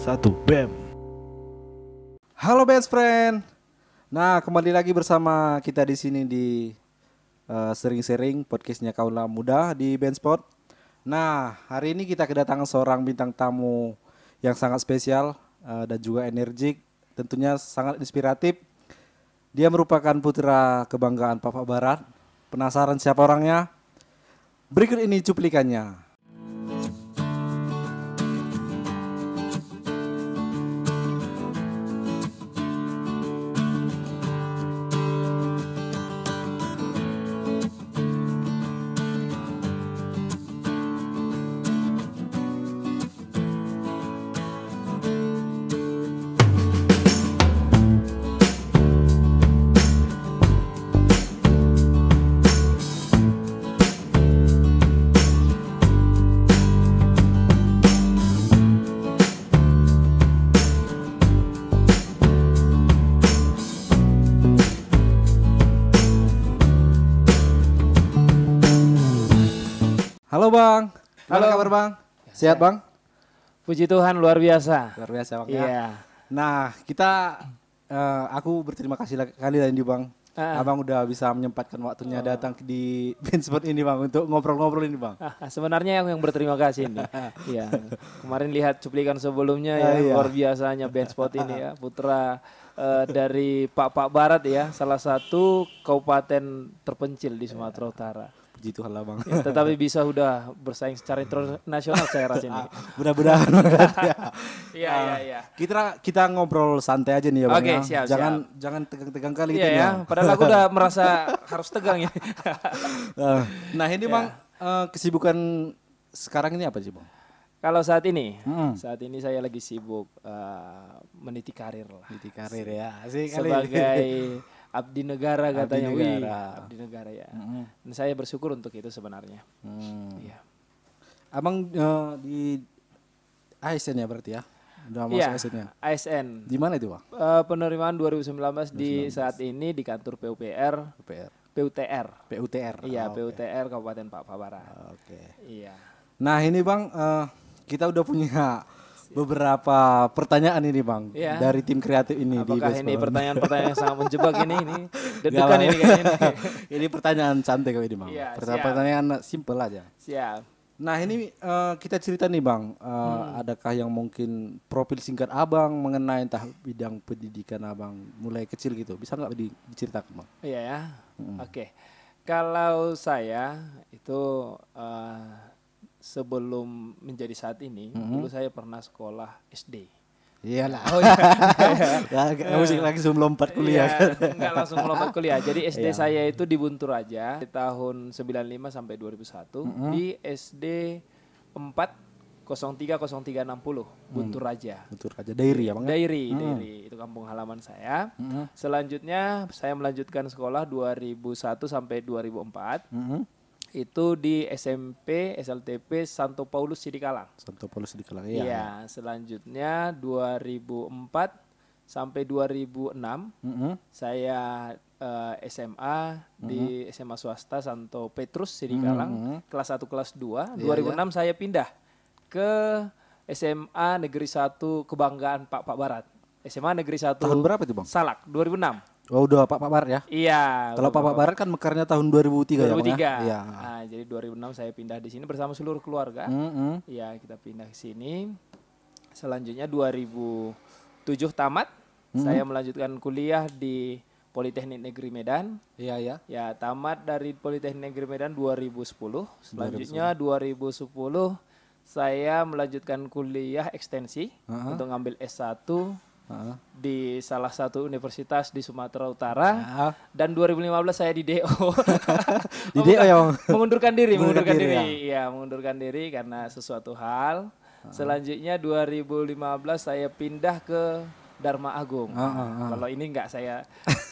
satu, BEM. Halo best friend. Nah, kembali lagi bersama kita di sini di sering-sering podcastnya Kaula Muda di Bandspot. Nah, hari ini kita kedatangan seorang bintang tamu yang sangat spesial dan juga energik, tentunya sangat inspiratif. Dia merupakan putra kebanggaan Papa Barat. Penasaran siapa orangnya? Berikut ini cuplikannya. Halo Bang, Halo. apa kabar Bang? Sehat Bang? Puji Tuhan luar biasa. Luar biasa Bang Iya. ya. Nah kita, aku berterima kasih kali lagi Bang. Abang udah bisa menyempatkan waktunya datang di Bandspot ini Bang untuk ngobrol-ngobrol ini Bang. Sebenarnya yang berterima kasih ini. Iya. Kemarin lihat cuplikan sebelumnya ya, Iya. luar biasanya Bandspot ini ya, putra dari Pak Barat ya, salah satu kabupaten terpencil di Sumatera Utara. Puji Tuhan lah Bang. Ya, tetapi bisa udah bersaing secara internasional saya rasa ini. Mudah-mudahan. Iya. Kita ngobrol santai aja nih ya Bang. Oke, ya. siap. Jangan tegang-tegang kali Iya gitu ya, padahal aku udah merasa harus tegang ya. Nah ini Bang, kesibukan sekarang ini apa sih Bang? Kalau saat ini saya lagi sibuk meniti karir lah. Meniti karir ya. Asik kali. Sebagai abdi negara katanya. Abdi negara. Wih, abdi negara ya. Dan saya bersyukur untuk itu sebenarnya. Iya. Abang di ASN ya berarti ya? Udah masuk Iya, ASN-nya? ASN. Di mana itu Bang? Penerimaan 2019 di saat ini di kantor PUTR. Iya, Oke. PUTR Kabupaten Pak Barat. Oke. Iya. Nah ini Bang, kita udah punya beberapa pertanyaan ini Bang Iya. dari tim kreatif ini. Apakah di ini Bandspot. pertanyaan-pertanyaan yang sangat menjebak ini? Nggak, Deg-degan Bang. ini kayaknya. Ini pertanyaan santai kali ini Bang. Iya, Pertanyaan simple aja. Siap. Nah ini kita cerita nih Bang, adakah yang mungkin profil singkat Abang mengenai entah bidang pendidikan Abang mulai kecil gitu, bisa nggak diceritakan Bang? Iya ya. Oke. Kalau saya itu sebelum menjadi saat ini, dulu saya pernah sekolah SD. Iyalah. Oh iya. Nggak mesti langsung lompat kuliah. Enggak langsung lompat kuliah. Jadi SD saya itu di Buntur Raja di tahun 95 sampai 2001 di SD 4030360 Buntur Raja. Buntur Raja Dairy ya Bang? Dairy, itu kampung halaman saya. Selanjutnya saya melanjutkan sekolah 2001 sampai 2004. Itu di SMP SLTP Santo Paulus Sidikalang. Santo Paulus Sidikalang. Iya, selanjutnya 2004 sampai 2006 saya SMA di SMA swasta Santo Petrus Sidikalang kelas 1 kelas 2. 2006 saya pindah ke SMA Negeri 1 Kebanggaan Pak Barat. SMA Negeri 1 Tahun berapa itu Bang? Salak 2006. Oh udah Pak Barat ya? Iya. Kalau Pak Barat kan mekarnya tahun 2003 ya Bang? 2003. Iya. Nah, jadi 2006 saya pindah di sini bersama seluruh keluarga. Iya, kita pindah ke sini. Selanjutnya 2007 tamat. Saya melanjutkan kuliah di Politeknik Negeri Medan. Iya ya. Ya, tamat dari Politeknik Negeri Medan 2010. Selanjutnya 2010 saya melanjutkan kuliah ekstensi untuk ngambil S1 di salah satu universitas di Sumatera Utara. Dan 2015 saya di DO. Di DO ya Bang? Mengundurkan diri. Mengundurkan diri, Iya, mengundurkan diri karena sesuatu hal. Selanjutnya 2015 saya pindah ke Dharma Agung. Kalau ini enggak saya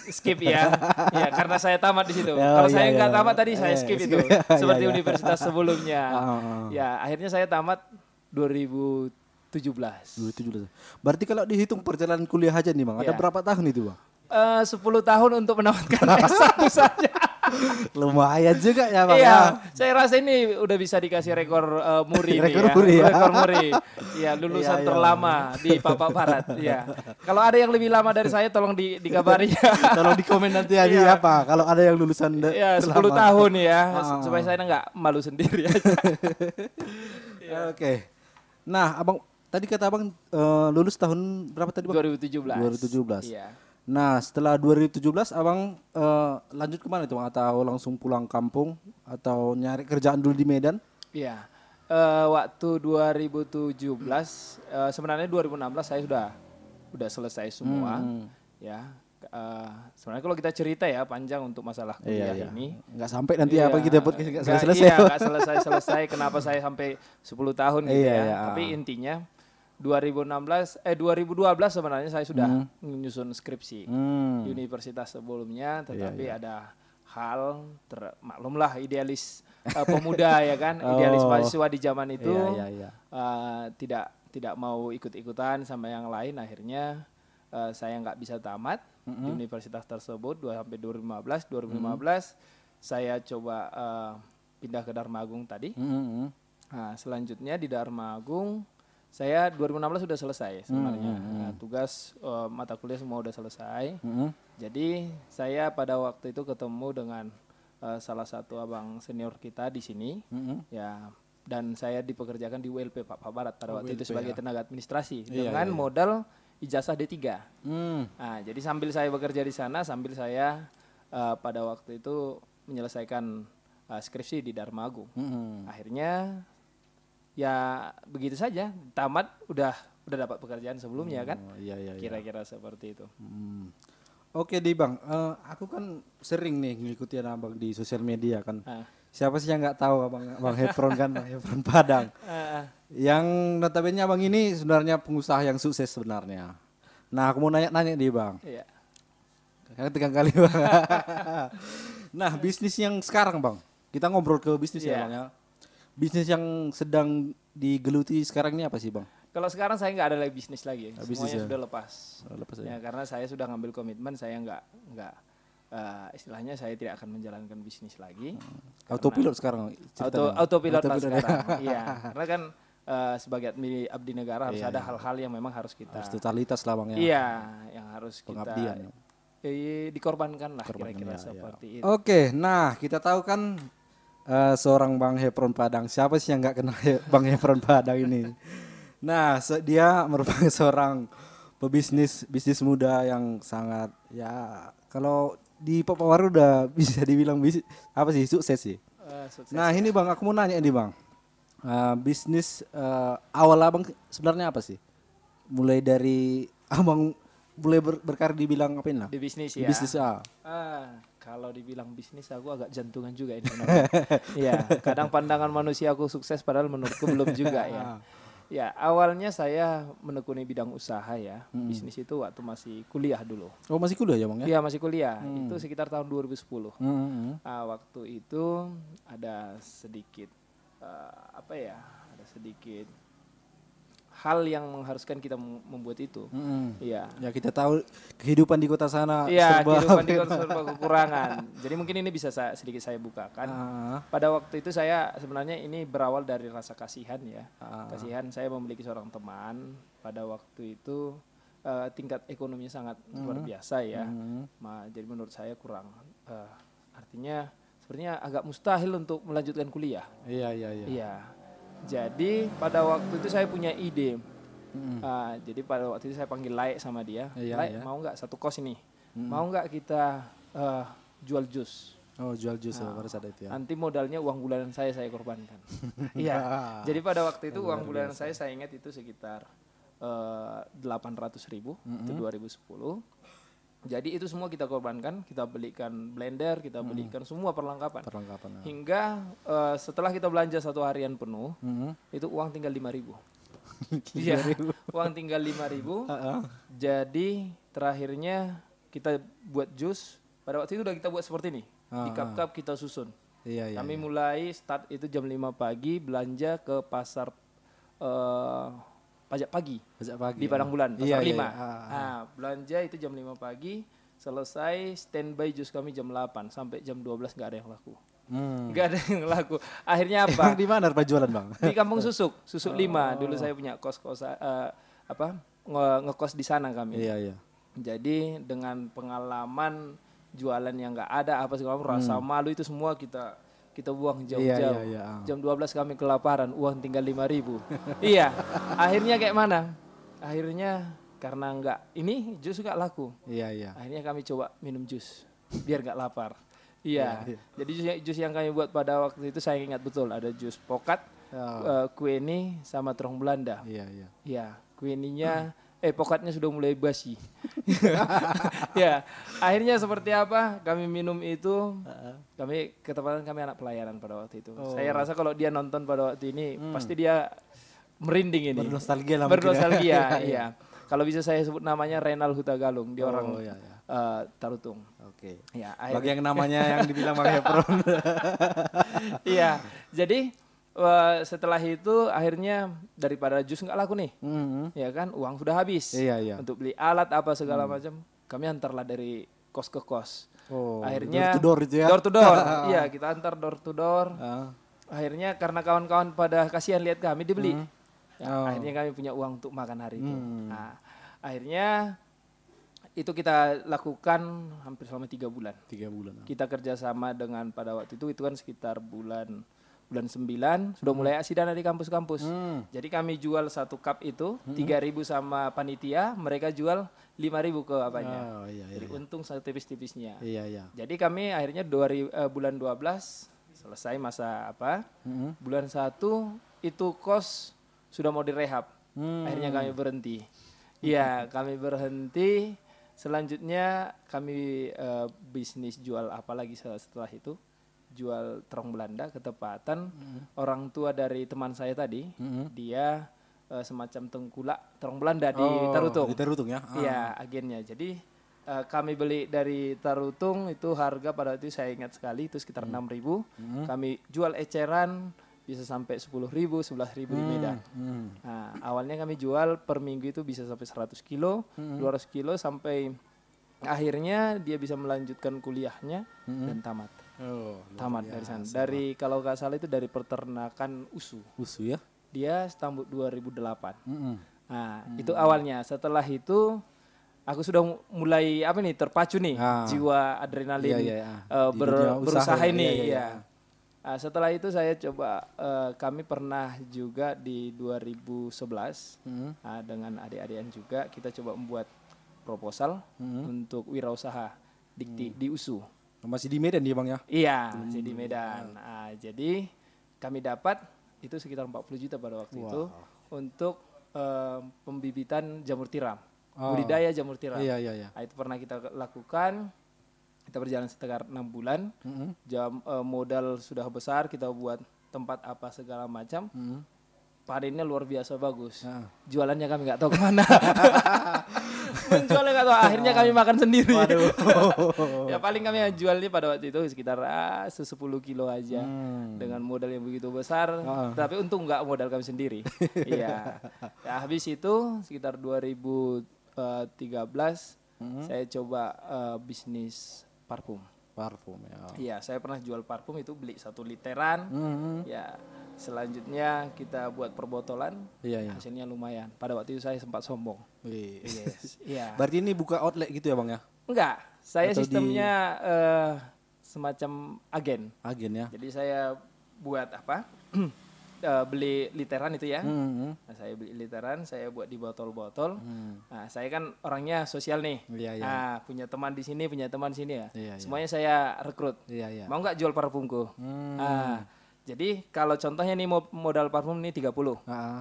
skip ya. Ya, karena saya tamat di situ. Kalau saya enggak tamat tadi saya skip itu. Seperti universitas sebelumnya. Ya, akhirnya saya tamat 2017. Berarti kalau dihitung perjalanan kuliah aja nih Bang, ada berapa tahun itu Bang? 10 tahun untuk menamatkan S1 saja. Lumayan juga ya Bang. Iya, Ya. saya rasa ini udah bisa dikasih rekor muri nih Rekor ya. muri ya. Rekor muri. Ya, lulusan Iya, iya. terlama di Papua Barat. Ya. Kalau ada yang lebih lama dari saya tolong dikabari. Tolong di komen nanti ya di Iya. apa kalau ada yang lulusan Ya, 10 terlama. tahun ya, Ah. supaya saya nggak malu sendiri aja. Oke. Nah, Abang tadi kata Abang lulus tahun berapa tadi Bang? 2017. 2017. Iya. Nah, setelah 2017 Abang lanjut kemana itu Bang? Atau langsung pulang kampung atau nyari kerjaan dulu di Medan? Iya. Waktu 2017, sebenarnya 2016 saya udah selesai semua. Ya. Sebenarnya kalau kita cerita ya panjang untuk masalah kuliah ini. Nggak sampai nanti Iya, apa kita podcast nggak nggak- selesai. Iya, nggak selesai-selesai. Kenapa saya sampai 10 tahun gitu Iya, ya. iya. Tapi intinya 2012 sebenarnya saya sudah menyusun skripsi di universitas sebelumnya, tetapi ada hal maklumlah idealis pemuda ya kan, idealis mahasiswa di zaman itu Iya. tidak mau ikut-ikutan sama yang lain, akhirnya saya nggak bisa tamat di universitas tersebut sampai 2015 saya coba pindah ke Dharma Agung tadi. Nah, selanjutnya di Dharma Agung saya 2016 sudah selesai sebenarnya. Nah, tugas mata kuliah semua udah selesai. Jadi saya pada waktu itu ketemu dengan salah satu abang senior kita di sini, ya. Dan saya dipekerjakan di ULP Papua Barat pada waktu itu sebagai tenaga administrasi dengan modal ijazah D3. Nah, jadi sambil saya bekerja di sana, sambil saya pada waktu itu menyelesaikan skripsi di Dharma Agung. Akhirnya ya begitu saja, tamat udah dapat pekerjaan sebelumnya kan. Kira-kira seperti itu. Oke di Bang, aku kan sering nih ngikutin Abang di sosial media kan. Siapa sih yang nggak tahu Bang Hepron kan, Bang Hepron Padang. Yang notabene Abang ini sebenarnya pengusaha yang sukses sebenarnya. Nah aku mau nanya nih Bang. Iya. Karena tegang kali Bang. Nah bisnis yang sekarang Bang, kita ngobrol ke bisnis ya Bang ya. Bisnis yang sedang digeluti sekarang ini apa sih Bang? Kalau sekarang saya nggak ada lagi bisnis lagi, semuanya ya? sudah lepas. Lepas Ya karena saya sudah ngambil komitmen, saya nggak istilahnya saya tidak akan menjalankan bisnis lagi. Autopilot sekarang. Autopilot lah Autopilot. sekarang. Iya, karena kan sebagai abdi negara harus ada hal-hal yang memang harus kita. Harus totalitas lah Bang ya. Iya, yang harus Pengabdian. kita dikorbankan lah kira-kira seperti itu. Oke, nah kita tahu kan seorang Bang Hepron Padang. Siapa sih yang nggak kenal Bang Hepron Padang ini? Nah, dia merupakan seorang pebisnis muda yang sangat ya kalau di Papua Barat udah bisa dibilang apa sih sukses sih. Sukses. Nah ini Bang, aku mau nanya nih Bang, bisnis awal Abang sebenarnya apa sih? Mulai dari Abang mulai berkarir dibilang apa ini lah? Di bisnis Di ya. bisnis Kalau dibilang bisnis aku agak jantungan juga ini. Iya, kadang pandangan manusia aku sukses padahal menurutku belum juga ya. Ya, awalnya saya menekuni bidang usaha ya. Bisnis itu waktu masih kuliah dulu. Oh masih kuliah ya Bang ya? Iya, masih kuliah. Itu sekitar tahun 2010. Waktu itu ada sedikit ada sedikit hal yang mengharuskan kita membuat itu. Iya. Ya kita tahu kehidupan di kota sana Iya, kehidupan di kota serba kekurangan. Jadi mungkin ini bisa sedikit saya bukakan. Pada waktu itu saya sebenarnya ini berawal dari rasa kasihan ya. Kasihan saya memiliki seorang teman pada waktu itu tingkat ekonominya sangat luar biasa ya. Jadi menurut saya kurang artinya sepertinya agak mustahil untuk melanjutkan kuliah. Iya. Jadi pada waktu itu saya punya ide. Jadi pada waktu itu saya panggil Laik sama dia. Laik, mau nggak satu kos ini? Mau nggak kita jual jus? Oh jual jus pada saat itu ya. Nanti modalnya uang bulanan saya korbankan. Iya. Jadi pada waktu itu uang bulanan saya ingat itu sekitar 800.000 itu 2010. Jadi itu semua kita korbankan, kita belikan blender, kita belikan semua perlengkapan. Hingga setelah kita belanja satu harian penuh, itu uang tinggal 5.000. Iya, uang tinggal 5.000. Jadi terakhirnya kita buat jus. Pada waktu itu udah kita buat seperti ini. Di cup-cup kita susun. Kami mulai start itu jam 5 pagi, belanja ke pasar pajak pagi di Padang Bulan, pasar 5. Nah, belanja itu jam 5 pagi, selesai standby jus kami jam 8 sampai jam 12 nggak ada yang laku. Hmm. Nggak ada yang laku. Akhirnya apa? Emang di mana tempat jualan bang? Di Kampung Susuk 5. Dulu saya punya ngekos di sana kami. Iya iya. Jadi dengan pengalaman jualan yang nggak ada apa segala macam, rasa malu itu semua kita buang jauh-jauh. Iya. Jam 12 kami kelaparan, uang tinggal 5.000. Iya. Akhirnya kayak mana? Akhirnya karena ini jus nggak laku. Iya. Akhirnya kami coba minum jus biar nggak lapar. Iya. Jadi jus yang kami buat pada waktu itu saya ingat betul ada jus pokat, kueni sama terong Belanda. Iya. Iya, kueninya pokatnya sudah mulai basi. Ya, akhirnya seperti apa? Kami minum itu. Kami ketepatan kami anak pelayanan pada waktu itu. Saya rasa kalau dia nonton pada waktu ini pasti dia merinding ini. Bernostalgia lah. Bernostalgia, iya. Kalau bisa saya sebut namanya Renal Hutagalung, dia orang Tarutung. Oke. Ya, bagi yang namanya yang dibilang Bang Hepron. Iya, jadi setelah itu akhirnya daripada jus nggak laku nih, ya kan, uang sudah habis. Iya. Untuk beli alat apa segala macam, kami antarlah dari kos ke kos. Akhirnya door to door itu ya? Door to door, iya kita antar door to door. Akhirnya karena kawan-kawan pada kasihan lihat kami dibeli. Akhirnya kami punya uang untuk makan hari itu. Nah, akhirnya itu kita lakukan hampir selama 3 bulan. 3 bulan. Kita kerjasama dengan pada waktu itu kan sekitar bulan 9 sudah mulai aksi dana di kampus-kampus. Jadi kami jual 1 cup itu 3.000 sama panitia, mereka jual 5.000 ke apanya. Jadi untung tipis-tipisnya. Iya. Jadi kami akhirnya bulan 12 selesai masa bulan 1 itu kos sudah mau direhab. Akhirnya kami berhenti. Iya, kami berhenti. Selanjutnya kami bisnis jual apa lagi setelah itu? Jual terong Belanda, ketepatan orang tua dari teman saya tadi, dia semacam tengkulak terong Belanda di Tarutung. Di Tarutung ya? Iya, agennya. Jadi kami beli dari Tarutung itu harga pada waktu itu saya ingat sekali itu sekitar 6.000. Kami jual eceran bisa sampai 10.000, 11.000 di Medan. Nah, awalnya kami jual per minggu itu bisa sampai 100 kilo, 200 kilo sampai akhirnya dia bisa melanjutkan kuliahnya dan tamat. Tamat dari sana. Dari kalau nggak salah itu dari peternakan USU. USU ya? Dia tamat 2008. Nah, itu awalnya. Setelah itu aku sudah mulai terpacu nih jiwa adrenalin berusaha ini. Iya. Nah, setelah itu saya coba kami pernah juga di 2011 dengan adik-adikan juga kita coba membuat proposal untuk wirausaha di USU. Masih di Medan dia Bang ya? Iya, masih di Medan. Nah, jadi kami dapat itu sekitar 40 juta pada waktu itu untuk pembibitan jamur tiram, budidaya jamur tiram. Iya. Nah, itu pernah kita lakukan. Kita berjalan sekitar 6 bulan. Modal sudah besar, kita buat tempat apa segala macam. Panennya luar biasa bagus. Jualannya kami nggak tahu kemana. Menjualnya nggak tahu. Akhirnya kami makan sendiri. Ya paling kami jualnya pada waktu itu sekitar 10 kilo aja dengan modal yang begitu besar. Tapi untung nggak modal kami sendiri. Iya. Ya, habis itu sekitar 2013 saya coba bisnis parfum ya. Iya, saya pernah jual parfum itu beli 1 literan. Ya, selanjutnya kita buat perbotolan. Iya. Hasilnya lumayan. Pada waktu itu saya sempat sombong. Yes. Iya. Berarti ini buka outlet gitu ya Bang ya? Enggak, saya atau sistemnya semacam agen. Agen ya. Jadi saya buat beli literan itu ya. Nah, saya beli literan, saya buat di botol-botol. Nah, saya kan orangnya sosial nih. Nah, punya teman di sini, punya teman di sini ya. Semuanya saya rekrut. Mau nggak jual parfumku? Nah, jadi kalau contohnya nih modal parfum nih 30.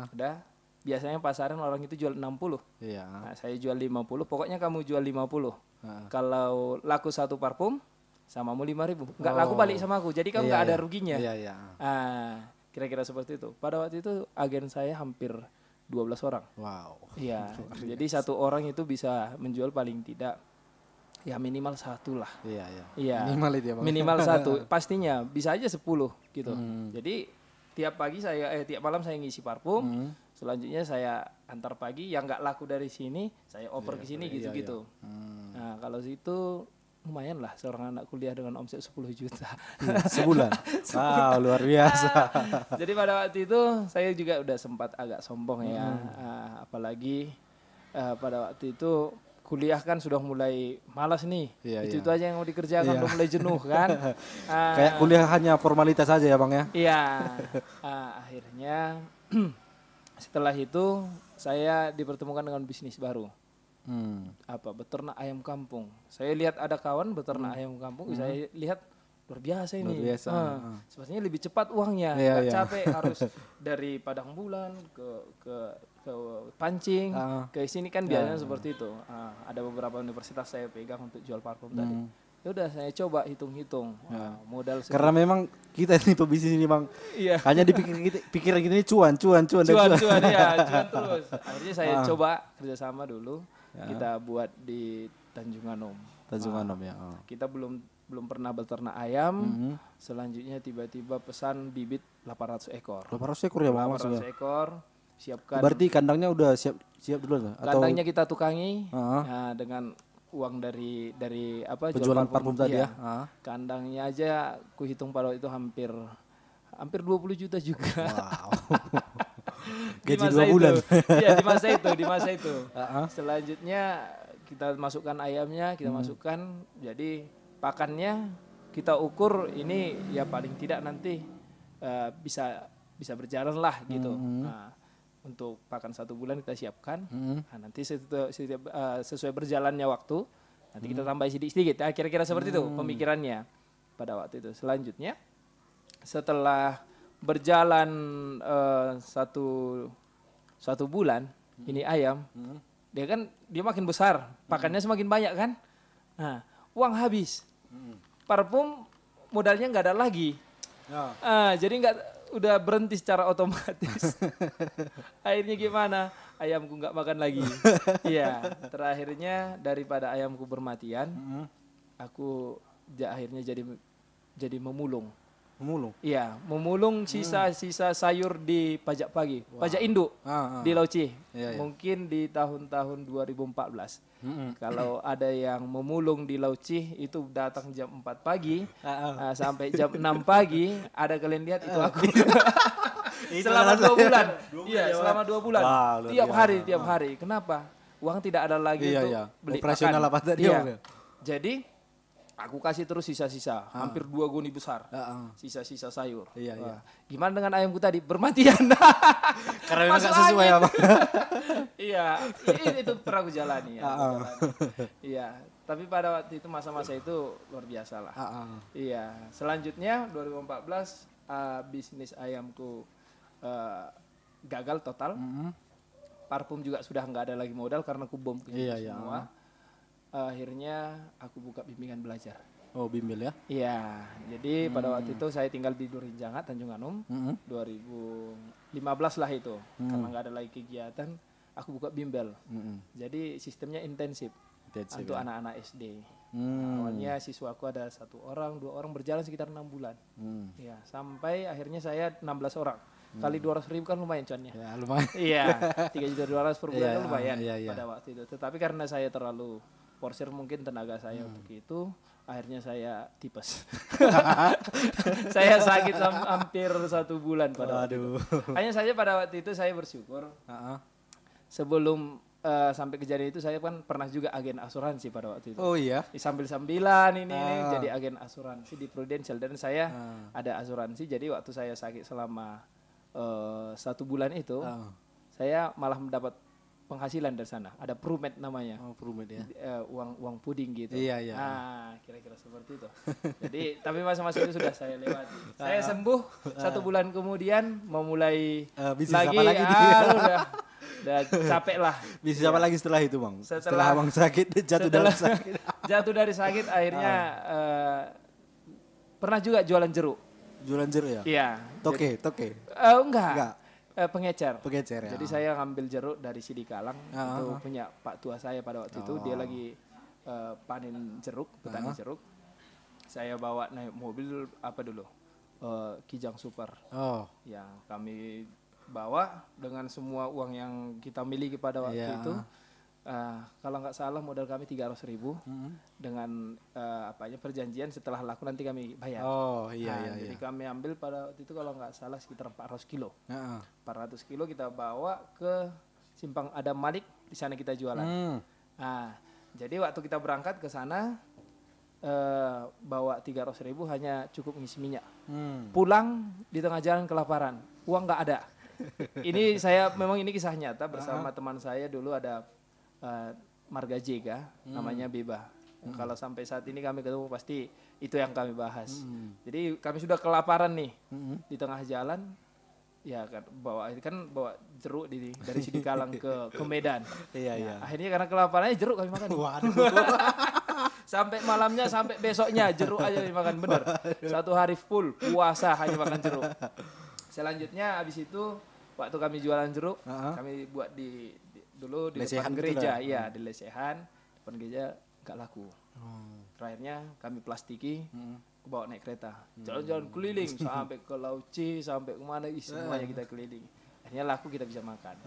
Udah, biasanya pasaran orang itu jual 60. Nah, saya jual 50. Pokoknya kamu jual 50. Kalau laku 1 parfum, samamu 5.000. Nggak laku balik sama aku. Jadi kamu nggak ada ruginya. Kira-kira seperti itu. Pada waktu itu agen saya hampir 12 orang. Wow. Iya. Jadi 1 orang itu bisa menjual paling tidak ya minimal 1 lah. Iya. Minimal itu ya Bang. Minimal 1. Pastinya bisa aja 10 gitu. Jadi tiap malam saya ngisi parfum. Selanjutnya saya antar pagi yang nggak laku dari sini saya oper ke sini gitu-gitu. Nah, Nah, kalau situ lumayan lah seorang anak kuliah dengan omset 10 juta. Sebulan. Wow, luar biasa. Jadi pada waktu itu saya juga udah sempat agak sombong ya. Apalagi pada waktu itu kuliah kan sudah mulai malas nih. Iya, Itu iya. aja yang mau dikerjakan udah mulai jenuh kan. Kayak kuliah hanya formalitas saja ya Bang ya? Iya. Akhirnya setelah itu saya dipertemukan dengan bisnis baru. Beternak ayam kampung. Saya lihat ada kawan beternak ayam kampung, saya lihat luar biasa ini. Luar biasa. Sepertinya lebih cepat uangnya, Iya, nggak iya. capek harus dari padang bulan ke pancing, ke sini kan biasanya seperti itu. Ada beberapa universitas saya pegang untuk jual parfum tadi. Ya udah saya coba hitung-hitung modal Karena memang kita ini pebisnis ini Bang, iya. hanya pikiran kita ini cuan dan cuan ya, cuan terus. Akhirnya saya coba kerjasama dulu. Kita buat di Tanjung Anom. Tanjung Anom ya. Kita belum pernah beternak ayam. Selanjutnya tiba-tiba pesan bibit 800 ekor. 800 ekor ya Bang maksudnya. 800 ekor. Siapkan. Berarti kandangnya udah siap dulu atau Kandangnya kita tukangi dengan uang dari penjualan parfum tadi ya. Kandangnya aja ku hitung pada waktu itu hampir 20 juta juga. Wow. Gaji 2 bulan. Iya, di masa itu. Selanjutnya kita masukkan ayamnya, kita masukkan, jadi pakannya kita ukur ini ya paling tidak nanti bisa berjalan lah gitu. Nah, untuk pakan 1 bulan kita siapkan. Nah, nanti sesuai berjalannya waktu, nanti kita tambah sedikit-sedikit. Nah, kira-kira seperti itu pemikirannya pada waktu itu. Selanjutnya setelah berjalan satu bulan ini ayam, dia makin besar, pakannya semakin banyak kan. Nah, uang habis, parfum modalnya nggak ada lagi. Jadi udah berhenti secara otomatis. Akhirnya gimana? Ayamku nggak makan lagi. Iya, terakhirnya daripada ayamku bermatian, aku akhirnya jadi memulung. Iya, memulung sisa-sisa sayur di pajak pagi, pajak induk di Lauci. Mungkin di tahun-tahun 2014. Kalau ada yang memulung di Lauci itu datang jam 4 pagi sampai jam 6 pagi, ada kalian lihat itu aku. Selama 2 bulan. Iya, selama 2 bulan. Tiap hari. Kenapa? Uang tidak ada lagi untuk beli operasional makan. apa tadi? Iya. Jadi aku kasih terus sisa-sisa, hampir 2 goni besar, sisa-sisa sayur. Iya. Gimana dengan ayamku tadi? Bermatian. Karena memang nggak sesuai ya Bang. Iya, itu pernah aku jalani. Iya, tapi pada waktu itu masa-masa itu luar biasa lah. Iya, selanjutnya 2014 bisnis ayamku gagal total. Parfum juga sudah nggak ada lagi modal karena aku bom semua. Akhirnya aku buka bimbingan belajar. Oh, bimbel ya? Iya, jadi pada waktu itu saya tinggal di Durinjanga, Tanjung Anom, 2015 lah itu. Karena nggak ada lagi kegiatan, aku buka bimbel. Jadi sistemnya intensif untuk anak-anak SD. Awalnya siswaku ada 1 orang, 2 orang, berjalan sekitar 6 bulan. Ya, sampai akhirnya saya 16 orang. Kali 200.000 kan lumayan cuannya. Ya, lumayan. Iya, 3.200.000 per bulan kan lumayan iya. pada waktu itu. Tetapi karena saya terlalu porsir mungkin tenaga saya untuk itu, akhirnya saya tipes. Saya sakit hampir 1 bulan pada waktu itu. Hanya saja pada waktu itu saya bersyukur. Sebelum sampai kejadian itu saya kan pernah juga agen asuransi pada waktu itu. Oh iya. Sambil-sambilan ini jadi agen asuransi di Prudential, dan saya ada asuransi. Jadi waktu saya sakit selama 1 bulan itu, saya malah mendapat penghasilan dari sana. Ada Prumed namanya. Oh, Prumed ya. Uang puding gitu. Iya. Kira-kira seperti itu. Jadi tapi masa-masa itu sudah saya lewati. Saya sembuh 1 bulan kemudian mau mulai bisnis lagi. apa lagi Udah capek lah. Bisnis apa lagi setelah itu Bang? Setelah Abang sakit, jatuh dari sakit akhirnya pernah juga jualan jeruk. Jualan jeruk ya? Iya. Toke. Enggak. Pengecer ya. Jadi saya ngambil jeruk dari Sidikalang. Itu punya Pak tua saya pada waktu itu. Dia lagi panen jeruk, petani jeruk. Saya bawa naik mobil Kijang Super. Yang kami bawa dengan semua uang yang kita miliki pada waktu itu. Kalau nggak salah modal kami 300.000 dengan perjanjian setelah laku nanti kami bayar. Oh iya. Jadi kami ambil pada waktu itu kalau nggak salah sekitar 400 kilo. 400 kilo kita bawa ke Simpang Adam Malik, di sana kita jualan. Jadi waktu kita berangkat ke sana bawa 300.000 hanya cukup ngisi minyak. Pulang di tengah jalan kelaparan, uang nggak ada. Ini memang ini kisah nyata bersama teman saya dulu ada marga Jega, namanya Beba. Kalau sampai saat ini kami ketemu pasti itu yang kami bahas. Jadi kami sudah kelaparan nih di tengah jalan, ya kan bawa jeruk dari Sidikalang ke Medan. Iya. Akhirnya karena kelaparannya jeruk kami makan. Waduh. Sampai malamnya sampai besoknya jeruk aja dimakan bener. Satu hari full puasa hanya makan jeruk. Selanjutnya habis itu waktu kami jualan jeruk, kami buat dulu di depan gereja, iya di lesehan, depan gereja nggak laku. Terakhirnya kami plastiki, bawa naik kereta, jalan-jalan keliling sampai ke Lauci, sampai kemana, semuanya kita keliling. Akhirnya laku kita bisa makan.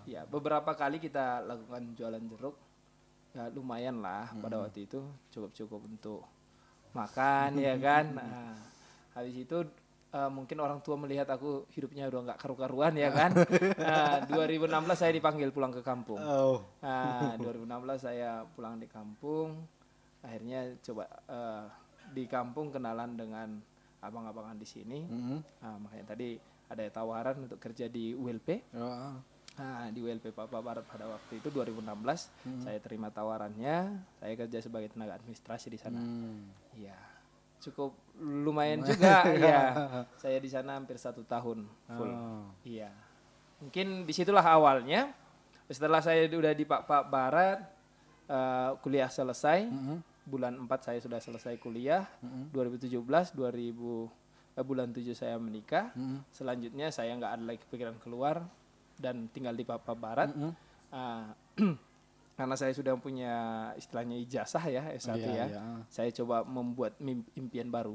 Ya beberapa kali kita lakukan jualan jeruk, ya lumayan lah pada waktu itu cukup untuk makan ya kan. Nah, habis itu mungkin orang tua melihat aku hidupnya udah nggak karu-karuan ya kan. 2016 saya dipanggil pulang ke kampung. 2016 saya pulang di kampung. Akhirnya coba di kampung kenalan dengan abang-abangan di sini. Makanya tadi ada tawaran untuk kerja di ULP. Di ULP Papua Barat pada waktu itu 2016 saya terima tawarannya. Saya kerja sebagai tenaga administrasi di sana. Iya. Cukup lumayan juga ya. Saya di sana hampir 1 tahun full. Iya. Mungkin disitulah awalnya. Setelah saya udah di Papua Barat, kuliah selesai. Bulan 4 saya sudah selesai kuliah. 2017, bulan 7 saya menikah. Selanjutnya saya nggak ada lagi kepikiran keluar dan tinggal di Papua Barat. Karena saya sudah punya istilahnya ijazah ya S1 saya coba membuat impian baru.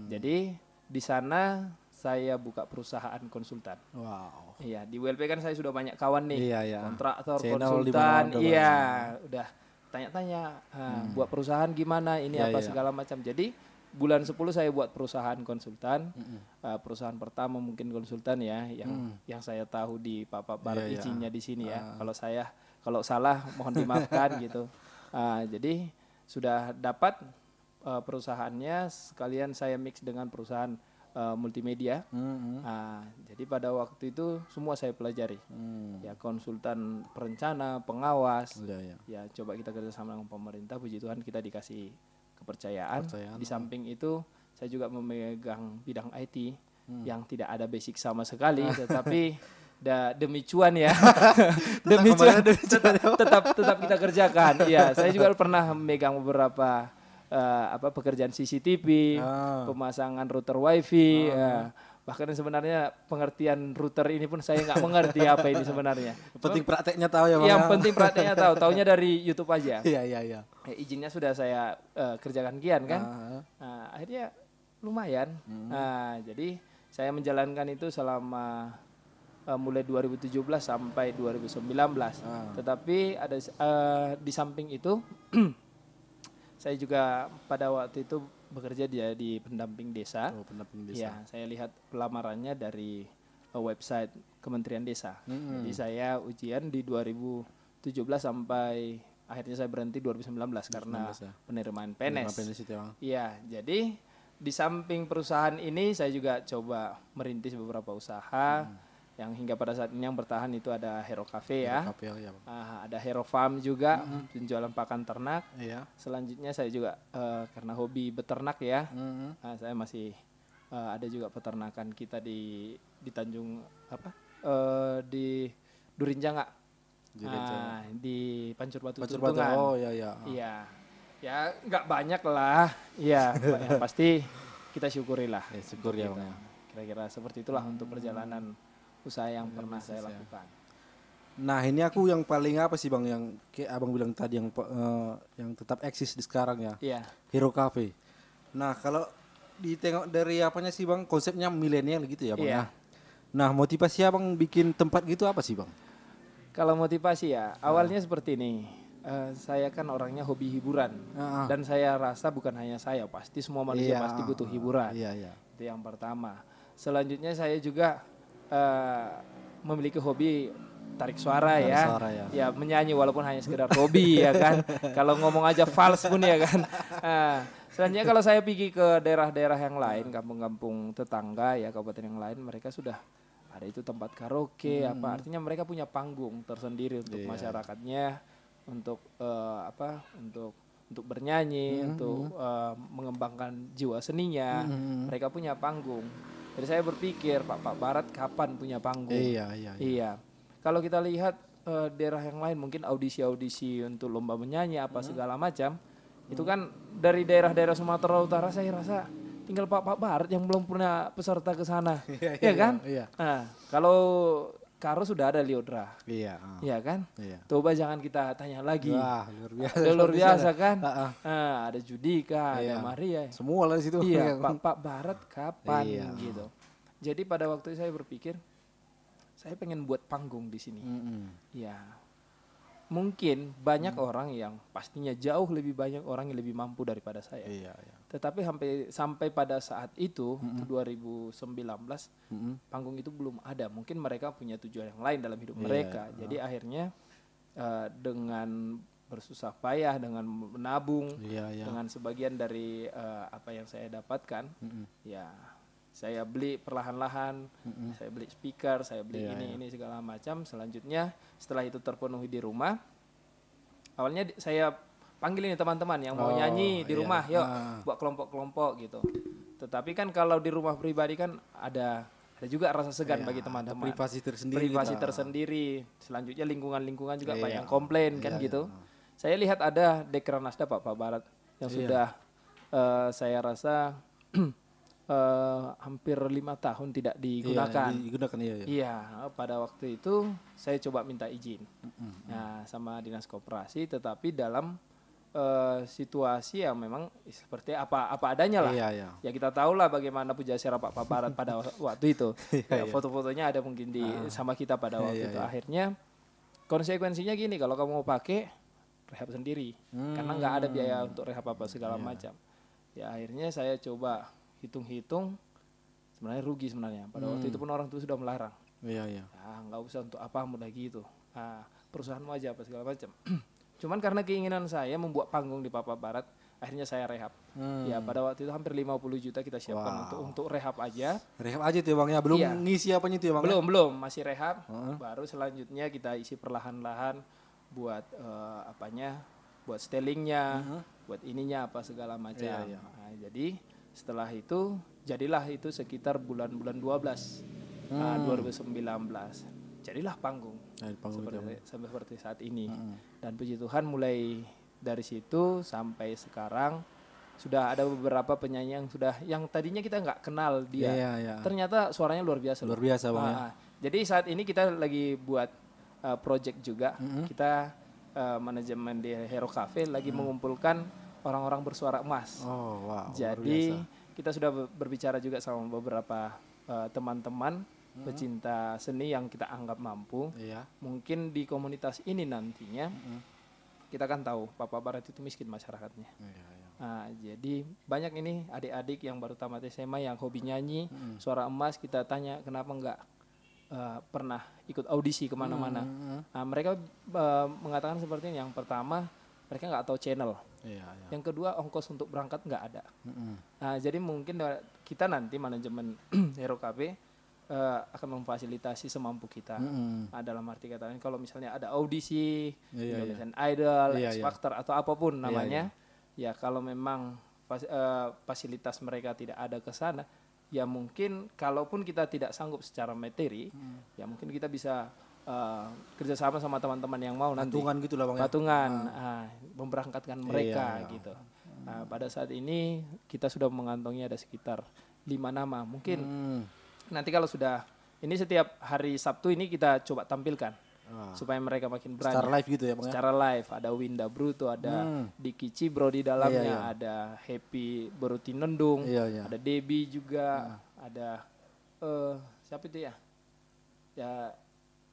Jadi di sana saya buka perusahaan konsultan. Wow. Iya, di WLP kan saya sudah banyak kawan nih, kontraktor, konsultan. Iya, udah tanya-tanya, buat perusahaan gimana, ini segala macam. Jadi bulan 10 saya buat perusahaan konsultan. Perusahaan pertama mungkin konsultan ya, yang saya tahu di Papua Barat izinnya di sini ya. Kalau salah mohon dimaafkan gitu. Jadi sudah dapat perusahaannya, sekalian saya mix dengan perusahaan multimedia. Jadi pada waktu itu semua saya pelajari. Ya konsultan perencana, pengawas. Ya coba kita kerjasama dengan pemerintah. Puji Tuhan kita dikasih kepercayaan. Di samping itu saya juga memegang bidang IT yang tidak ada basic sama sekali, tetapi demi cuan ya. demi cuan tetap kita kerjakan. Iya, saya juga pernah memegang beberapa pekerjaan CCTV, pemasangan router wifi. Bahkan sebenarnya pengertian router ini pun saya nggak mengerti apa ini sebenarnya. Penting prakteknya tahu ya Bang. Yang penting prakteknya tahu. Taunya dari YouTube aja. Iya. Izinnya sudah saya kerjakan kian kan. Akhirnya lumayan. Jadi saya menjalankan itu selama mulai 2017 sampai 2019. Tetapi ada di samping itu saya juga pada waktu itu bekerja di pendamping desa. Pendamping desa. Ya, saya lihat pelamarannya dari website Kementerian Desa. Jadi saya ujian di 2017 sampai akhirnya saya berhenti 2019 karena penerimaan PNS. Iya, jadi di samping perusahaan ini saya juga coba merintis beberapa usaha. Yang hingga pada saat ini yang bertahan itu ada Hero Cafe ya. Ada Hero Farm juga, penjualan pakan ternak. Selanjutnya saya juga karena hobi beternak ya, saya masih ada juga peternakan kita di Tanjung di Durinjanga, di Pancur Batu Tuntungan. Iya, ya nggak banyak lah, iya yang pasti kita syukurilah. Syukur ya Bang. Kira-kira seperti itulah untuk perjalanan usaha yang pernah saya lakukan. Nah ini aku yang paling apa sih Bang, yang kayak Abang bilang tadi yang tetap eksis di sekarang ya. Hero Cafe. Nah kalau ditengok dari apanya sih Bang, konsepnya milenial gitu ya Bang ya. Nah motivasi Abang bikin tempat gitu apa sih Bang? Kalau motivasi ya, awalnya seperti ini. Saya kan orangnya hobi hiburan dan saya rasa bukan hanya saya, pasti semua manusia pasti butuh hiburan. Itu yang pertama. Selanjutnya saya juga memiliki hobi tarik suara ya. Ya menyanyi walaupun hanya sekedar hobi ya kan. Kalau ngomong aja fals pun ya kan. Selanjutnya kalau saya pergi ke daerah-daerah yang lain, kampung-kampung tetangga ya, kabupaten yang lain, mereka sudah ada itu tempat karaoke apa, artinya mereka punya panggung tersendiri untuk masyarakatnya, untuk untuk bernyanyi, untuk mengembangkan jiwa seninya. Mereka punya panggung. Jadi saya berpikir Pak Barat kapan punya panggung? Iya. Kalau kita lihat daerah yang lain mungkin audisi untuk lomba menyanyi apa segala macam, itu kan dari daerah-daerah Sumatera Utara saya rasa tinggal Pak Barat yang belum punya peserta ke sana. Iya kan? Nah, kalau Karo sudah ada Liodra. Iya kan? Coba jangan kita tanya lagi. Wah, luar biasa. Luar biasa kan? Ada Judika, ada Maria. Semua lah di situ. Iya, Pak Barat kapan gitu. Jadi pada waktu itu saya berpikir saya pengen buat panggung di sini. Ya. Mungkin banyak orang yang pastinya jauh lebih banyak orang yang lebih mampu daripada saya. Tetapi sampai pada saat itu 2019 panggung itu belum ada. Mungkin mereka punya tujuan yang lain dalam hidup mereka. Jadi akhirnya dengan bersusah payah, dengan menabung, dengan sebagian dari apa yang saya dapatkan, ya saya beli perlahan-lahan, saya beli speaker, saya beli ini segala macam. Selanjutnya setelah itu terpenuhi di rumah, awalnya saya panggil ini teman-teman yang mau nyanyi di rumah, yuk buat kelompok-kelompok gitu. Tetapi kan kalau di rumah pribadi kan ada juga rasa segan bagi teman-teman. Privasi tersendiri. Selanjutnya lingkungan juga banyak komplain kan gitu. Saya lihat ada Dekranasda Pak Barat yang sudah saya rasa hampir 5 tahun tidak digunakan. Iya, pada waktu itu saya coba minta izin sama dinas koperasi, tetapi dalam situasi yang memang seperti apa adanya lah. Ya kita tahu lah bagaimana pujasera Pak Barat pada waktu itu. Foto-fotonya ada mungkin sama kita pada waktu itu. Akhirnya konsekuensinya gini, kalau kamu mau pakai rehab sendiri, karena nggak ada biaya untuk rehab apa segala macam. Ya akhirnya saya coba hitung-hitung, sebenarnya rugi sebenarnya. Pada waktu itu pun orang tua sudah melarang. Nggak usah untuk apa mudah gitu. Perusahaanmu aja apa segala macam. Cuman karena keinginan saya membuat panggung di Papa Barat, akhirnya saya rehab. Ya pada waktu itu hampir 50 juta kita siapkan untuk rehab aja. Rehab aja tuh ya Bang ya, belum ngisi apanya itu ya Bang? Belum, masih rehab. Baru selanjutnya kita isi perlahan-lahan buat buat stylingnya, buat ininya apa segala macam. Nah, jadi setelah itu jadilah itu sekitar bulan-bulan 12 2019. Jadilah panggung seperti saat ini. Dan puji Tuhan mulai dari situ sampai sekarang sudah ada beberapa penyanyi yang tadinya kita nggak kenal dia. Ternyata suaranya luar biasa Bang ya. Jadi saat ini kita lagi buat project juga. Kita manajemen di Hero Cafe lagi mengumpulkan orang-orang bersuara emas. Jadi kita sudah berbicara juga sama beberapa teman-teman pecinta seni yang kita anggap mampu. Mungkin di komunitas ini nantinya kita kan tahu Papa Barat itu miskin masyarakatnya. Nah, jadi banyak ini adik-adik yang baru tamat SMA yang hobi nyanyi, suara emas, kita tanya kenapa enggak pernah ikut audisi kemana-mana. Nah, mereka mengatakan seperti ini. Yang pertama, mereka nggak tahu channel. Yang kedua, ongkos untuk berangkat nggak ada. Nah, jadi mungkin kita nanti manajemen Hero Cafe akan memfasilitasi semampu kita. Nah, dalam arti kata lain, kalau misalnya ada audisi, Indonesian Idol, X Factor atau apapun namanya, ya kalau memang fasilitas mereka tidak ada ke sana, ya mungkin kalaupun kita tidak sanggup secara materi, ya mungkin kita bisa kerjasama sama teman-teman yang mau nanti. Patungan gitu lah Bang. Patungan, memberangkatkan mereka gitu. Nah, pada saat ini kita sudah mengantongi ada sekitar 5 nama. Mungkin nanti kalau sudah, ini setiap hari Sabtu ini kita coba tampilkan. Supaya mereka makin berani. Secara live gitu ya Bang? Secara live, ada Winda Bruto, ada Diki Cibro di dalamnya, ada Happy Beruti Nendung, ada Debbie juga, ada siapa itu ya? Ya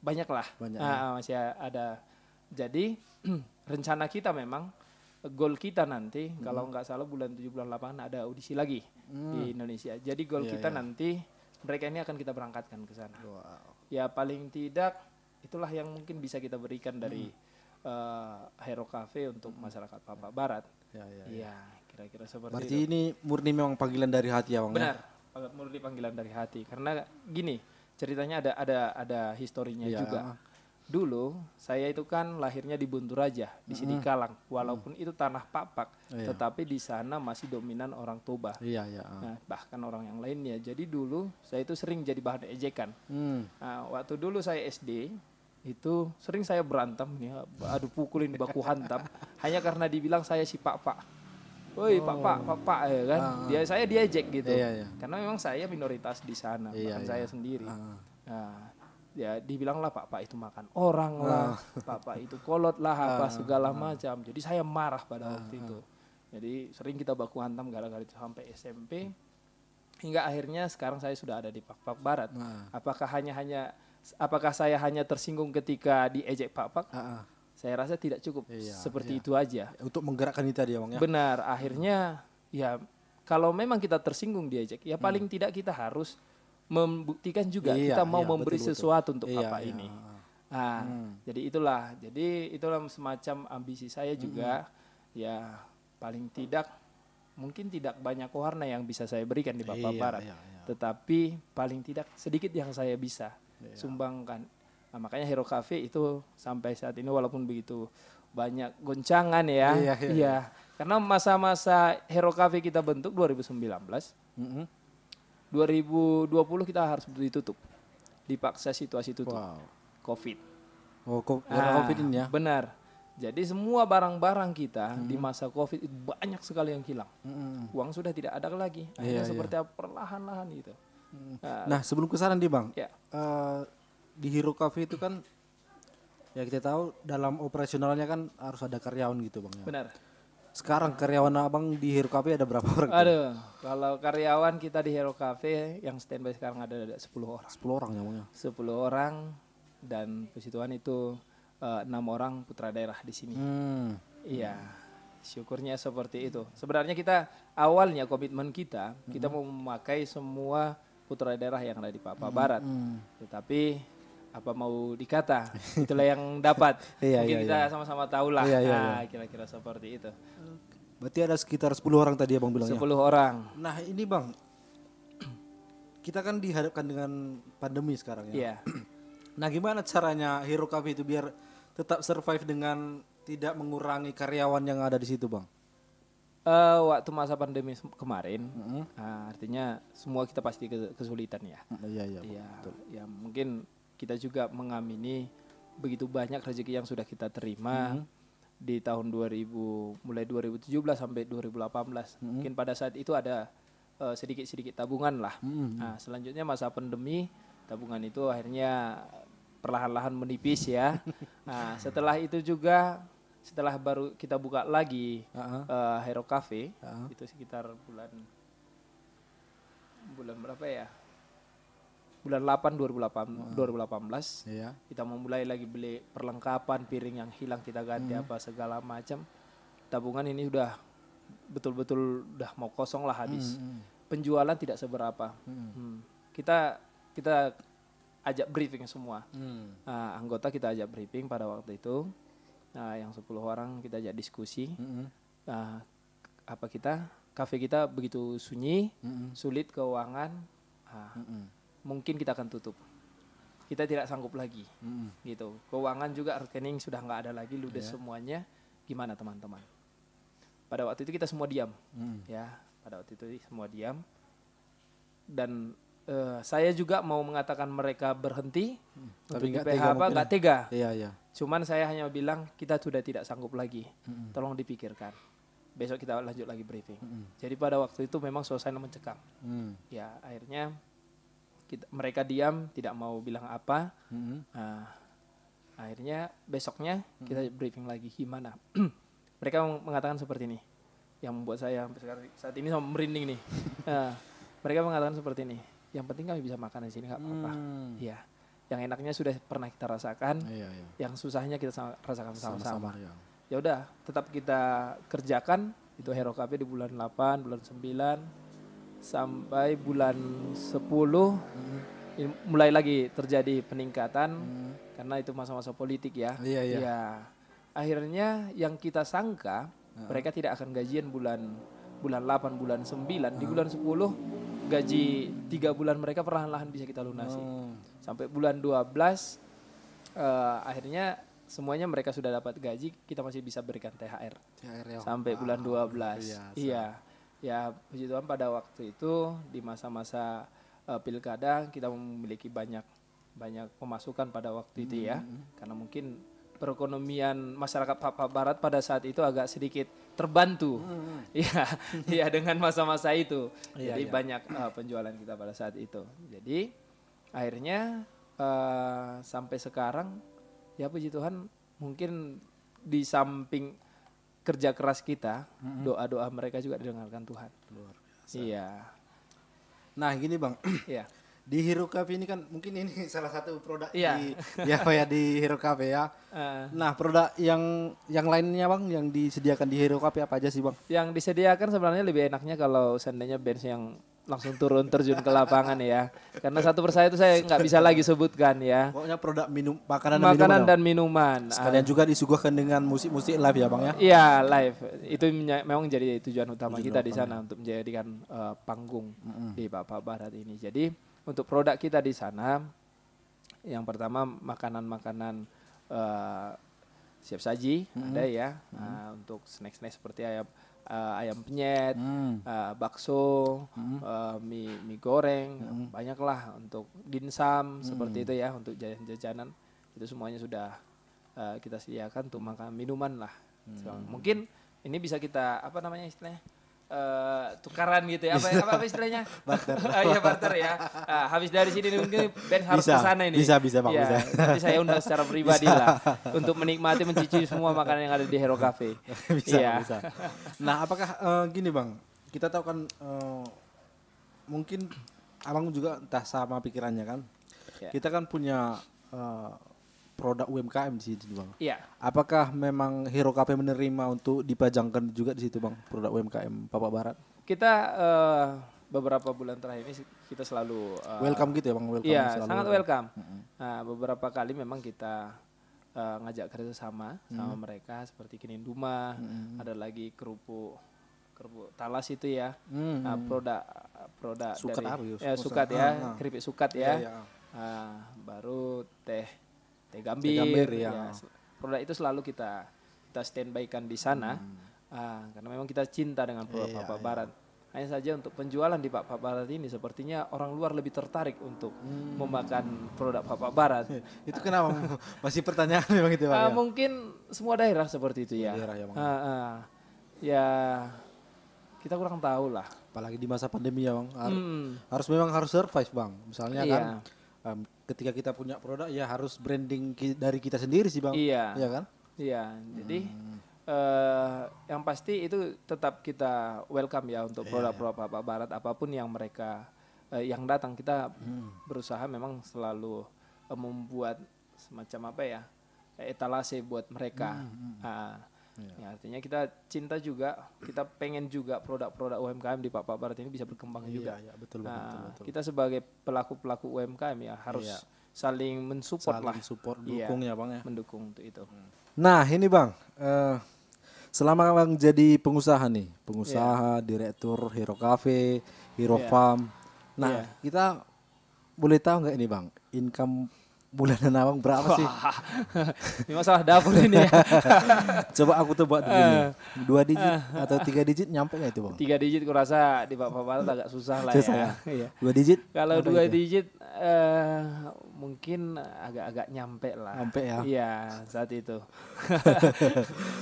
banyak lah. Banyak, Masih ada. Jadi rencana kita memang goal kita nanti kalau nggak salah bulan 7 bulan 8 ada audisi lagi di Indonesia. Jadi goal kita nanti mereka ini akan kita berangkatkan ke sana. Wow. Ya paling tidak itulah yang mungkin bisa kita berikan dari Hero Cafe untuk masyarakat Papua Barat. Iya, kira-kira seperti Berarti itu. ini murni memang panggilan dari hati ya Bang? Benar, sangat murni panggilan dari hati. Karena gini, ceritanya ada historinya juga. Dulu saya itu kan lahirnya di Bunturaja, di Sidikalang. Walaupun itu tanah Papak, tetapi di sana masih dominan orang Toba. Iya. Nah, bahkan orang yang lainnya. Jadi dulu saya itu sering jadi bahan ejekan. Nah, waktu dulu saya SD itu sering saya berantem ya, adu pukulin baku hantam hanya karena dibilang saya si Pak. Woi Pak ya kan. Saya diejek gitu. Karena memang saya minoritas di sana, bahkan saya sendiri. Nah, ya dibilang lah Pak itu makan orang lah, Pak itu kolot lah apa segala macam. Jadi saya marah pada waktu itu. Jadi sering kita baku hantam gara-gara itu sampai SMP hingga akhirnya sekarang saya sudah ada di Pak Barat. Apakah saya hanya tersinggung ketika diejek Pak? Saya rasa tidak cukup seperti itu aja. Untuk menggerakkan itu tadi ya Bang ya. Benar, akhirnya ya kalau memang kita tersinggung diejek ya paling tidak kita harus membuktikan juga kita mau memberi sesuatu untuk Bapak ini. Jadi itulah semacam ambisi saya juga. Ya paling tidak mungkin tidak banyak warna yang bisa saya berikan di Papua Barat, tetapi paling tidak sedikit yang saya bisa sumbangkan. Nah, makanya Hero Cafe itu sampai saat ini walaupun begitu banyak goncangan ya. Karena masa-masa Hero Cafe kita bentuk 2019. 2020 kita harus ditutup, dipaksa situasi tutup, COVID. COVID ini ya. Benar. Jadi semua barang-barang kita di masa COVID itu banyak sekali yang hilang. Uang sudah tidak ada lagi. Akhirnya seperti apa perlahan-lahan gitu. Nah sebelum kesana nih Bang, di Hero Cafe itu kan ya kita tahu dalam operasionalnya kan harus ada karyawan gitu Bang ya. Benar. Sekarang karyawan Abang di Hero Cafe ada berapa orang? Aduh, kalau karyawan kita di Hero Cafe yang standby sekarang ada 10 orang. 10 orang ya Bang ya? 10 orang dan puji Tuhan itu 6 orang putra daerah di sini. Iya, syukurnya seperti itu. Sebenarnya kita awalnya komitmen kita mau memakai semua putra daerah yang ada di Papua Barat. Tetapi apa mau dikata, itulah yang dapat. Mungkin kita sama-sama tahu lah. Kira-kira seperti itu. Berarti ada sekitar 10 orang tadi ya Bang bilangnya? 10 orang. Nah ini Bang, kita kan dihadapkan dengan pandemi sekarang ya. Nah gimana caranya Hero Cafe itu biar tetap survive dengan tidak mengurangi karyawan yang ada di situ Bang? Waktu masa pandemi kemarin, artinya semua kita pasti kesulitan ya. Ya mungkin kita juga mengamini begitu banyak rezeki yang sudah kita terima di tahun mulai 2017 sampai 2018. Mungkin pada saat itu ada sedikit-sedikit tabungan lah. Nah, selanjutnya masa pandemi, tabungan itu akhirnya perlahan-lahan menipis ya. Nah, setelah itu juga setelah baru kita buka lagi Hero Cafe, itu sekitar bulan berapa ya? Bulan 8 2018 kita memulai lagi beli perlengkapan, piring yang hilang kita ganti apa segala macam. Tabungan ini udah betul-betul udah mau kosong lah habis. Penjualan tidak seberapa. Kita ajak briefing semua. Anggota kita ajak briefing pada waktu itu. Yang 10 orang kita ajak diskusi. Kafe kita begitu sunyi, sulit keuangan. Mungkin kita akan tutup. Kita tidak sanggup lagi, gitu. Keuangan juga rekening sudah nggak ada lagi, ludes semuanya. Gimana teman-teman? Pada waktu itu kita semua diam, ya. Pada waktu itu semua diam. Dan saya juga mau mengatakan mereka berhenti untuk di PHP, nggak tega. Cuman saya hanya bilang kita sudah tidak sanggup lagi. Tolong dipikirkan. Besok kita lanjut lagi briefing. Jadi pada waktu itu memang suasana mencekam. Ya akhirnya mereka diam, tidak mau bilang apa. Akhirnya besoknya kita briefing lagi gimana. Mereka mengatakan seperti ini, yang membuat saya sampai saat ini sama merinding nih. Mereka mengatakan seperti ini, yang penting kami bisa makan di sini nggak apa-apa. Ya, yang enaknya sudah pernah kita rasakan, Iya, iya. yang susahnya kita rasakan sama-sama. Ya. Ya udah, tetap kita kerjakan itu Hero Cafe di bulan 8, bulan 9 sampai bulan 10 mulai lagi terjadi peningkatan karena itu masa-masa politik ya. Iya, iya. Ya, akhirnya yang kita sangka mereka tidak akan gajian bulan 8, bulan 9, di bulan 10 gaji 3 bulan mereka perlahan-lahan bisa kita lunasi. Sampai bulan 12 akhirnya semuanya mereka sudah dapat gaji, kita masih bisa berikan THR. THR ya. Sampai bulan 12. Biasa. Iya. Ya, puji Tuhan pada waktu itu di masa-masa pilkada kita memiliki banyak pemasukan pada waktu itu ya. Karena mungkin perekonomian masyarakat Papua Barat pada saat itu agak sedikit terbantu. Iya, iya dengan masa-masa itu. Jadi banyak penjualan kita pada saat itu. Jadi akhirnya sampai sekarang ya puji Tuhan mungkin di samping kerja keras kita, doa-doa mereka juga didengarkan Tuhan. Luar biasa. Iya. Nah, gini Bang. Iya. Di Hero Cafe ini kan mungkin ini salah satu produk Iya. di Hero Cafe ya. Nah, produk yang lainnya Bang yang disediakan di Hero Cafe apa aja sih Bang? Yang disediakan sebenarnya lebih enaknya kalau seandainya bench yang langsung turun terjun ke lapangan ya. Karena satu persatu saya nggak bisa lagi sebutkan ya. Pokoknya produk Makanan dan minuman. Sekalian juga disuguhkan dengan musik-musik live ya Bang ya? Iya live. Itu memang jadi tujuan utama kita di sana untuk menjadikan panggung di Papua Barat ini. Jadi untuk produk kita di sana yang pertama makanan-makanan siap saji ada ya. Untuk snack-snack seperti ayam penyet, bakso, mie goreng, banyaklah untuk dimsum seperti itu ya, untuk jajan-jajanan itu semuanya sudah kita sediakan untuk makan minuman lah. Mungkin ini bisa kita apa namanya istilahnya tukaran gitu ya, apa istilahnya? Barter. Iya barter ya. Habis dari sini mungkin Ben harus ke sana ini. Bisa Bang. Ya, Bisa. nanti saya undang secara pribadi lah untuk menikmati mencicipi semua makanan yang ada di Hero Cafe. Bisa. Nah, apakah gini Bang, kita tahu kan mungkin Abang juga entah sama pikirannya kan. Ya. Kita kan punya produk UMKM di situ Bang. Iya. Apakah memang Hero Cafe menerima untuk dipajangkan juga di situ Bang, produk UMKM Papua Barat? Kita beberapa bulan terakhir ini kita selalu welcome gitu ya Bang, welcome. Iya, selalu. sangat welcome. Nah, beberapa kali memang kita ngajak kerjasama sama mereka seperti Kininduma, ada lagi kerupuk talas itu ya. Nah, produk sukat dari sukat ya, keripik sukat ya. Iya. Baru teh gambir ya. Produk itu selalu kita standby-kan di sana. Karena memang kita cinta dengan produk Papua Barat. Hanya saja untuk penjualan di Papua Barat ini sepertinya orang luar lebih tertarik untuk memakan produk Papua Barat. Itu kenapa? Masih pertanyaan memang itu Bang. Mungkin semua daerah seperti itu ya. Daerah ya Bang. Ya kita kurang tahu lah. Apalagi di masa pandemi ya Bang. Harus survive Bang. Misalnya kan ketika kita punya produk ya harus branding dari kita sendiri sih Bang. Iya. Iya kan? Iya. Jadi yang pasti itu tetap kita welcome ya untuk produk-produk Papua Barat apapun yang mereka yang datang, kita berusaha memang selalu membuat semacam apa ya, etalase buat mereka. Ya, artinya kita cinta juga, kita pengen juga produk-produk UMKM di Papua Barat ini bisa berkembang juga. Iya, betul. Kita sebagai pelaku-pelaku UMKM ya harus saling mensupport lah. Support, dukung ya Bang ya. Mendukung untuk itu. Nah ini Bang, selama Bang jadi pengusaha, direktur Hero Cafe, Hero Farm. Nah kita boleh tahu nggak ini Bang, income bulanan Abang berapa sih? Ini masalah dapur ini ya. Coba aku tebak dulu. 2 digit atau 3 digit nyampe nggak itu Bang? 3 digit kurasa di Papua Barat agak susah lah ya. Iya. 2 digit? Kalau 2 digit mungkin agak-agak nyampe lah. Nyampe ya? Iya saat itu.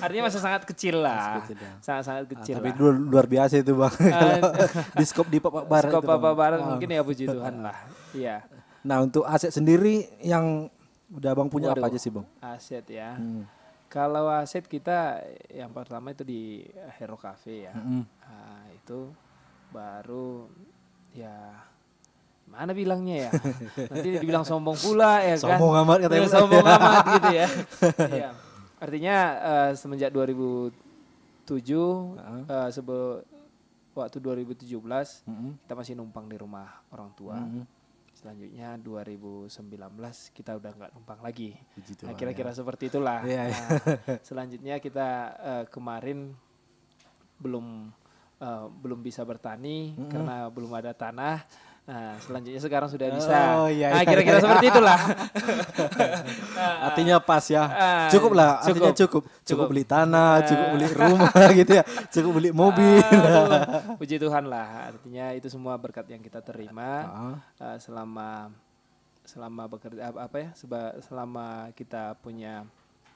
Artinya masih sangat kecil lah. Sangat-sangat kecil tapi lah. Tapi luar biasa itu Bang. Di skop di Papua Barat. Skop Papua Barat mungkin ya puji Tuhan lah. Iya. Nah untuk aset sendiri yang udah Bang punya apa aja sih Bang? Aset ya. Kalau aset kita yang pertama itu di Hero Cafe ya. Itu baru ya mana bilangnya ya, nanti dibilang sombong pula ya kan. Sombong amat katanya. Sombong amat gitu ya. Iya. Artinya semenjak 2007 waktu 2017 kita masih numpang di rumah orang tua. Selanjutnya 2019 kita udah nggak numpang lagi. Nah, kira-kira seperti itulah. Iya, iya. Selanjutnya kita kemarin belum bisa bertani karena belum ada tanah. Nah, selanjutnya sekarang sudah bisa. Oh, iya, Nah, iya. kira-kira seperti itulah. Artinya pas ya. Cukup lah, artinya cukup. Cukup beli tanah, cukup beli rumah gitu ya. Cukup beli mobil. Puji Tuhan lah. Artinya itu semua berkat yang kita terima selama bekerja selama kita punya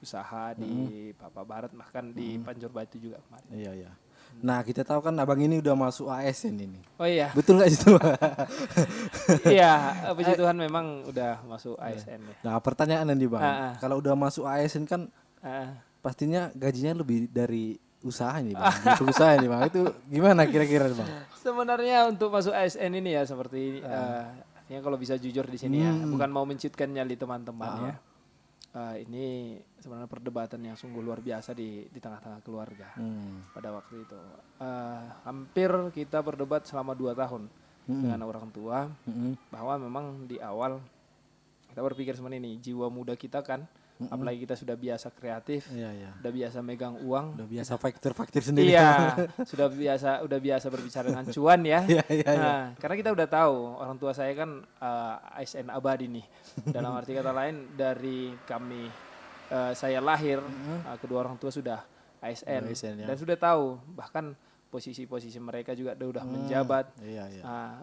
usaha di Papua Barat, bahkan di Panjur Batu juga kemarin. Iya, iya. Nah, kita tahu kan abang ini udah masuk ASN ini. Oh iya. Betul nggak itu? Iya, puji Tuhan memang udah masuk ASN ya. Nah, pertanyaan nih bang, kalau udah masuk ASN kan pastinya gajinya lebih dari usaha nih bang, untuk usaha nih bang. Itu gimana kira-kira bang? Sebenarnya untuk masuk ASN ini ya seperti artinya kalau bisa jujur di sini ya, bukan mau mencitkan nyali teman-teman ya. Ini sebenarnya perdebatan yang sungguh luar biasa di tengah-tengah keluarga pada waktu itu. Hampir kita berdebat selama 2 tahun dengan orang tua bahwa memang di awal kita berpikir seperti ini, jiwa muda kita kan, apalagi kita sudah biasa kreatif, udah biasa megang uang, udah biasa faktir sendiri. Iya, udah biasa berbicara dengan cuan ya. Nah, karena kita udah tahu orang tua saya kan ASN abadi nih. Dalam arti kata lain dari saya lahir kedua orang tua sudah ASN ya. dan sudah tahu bahkan posisi-posisi mereka juga udah menjabat.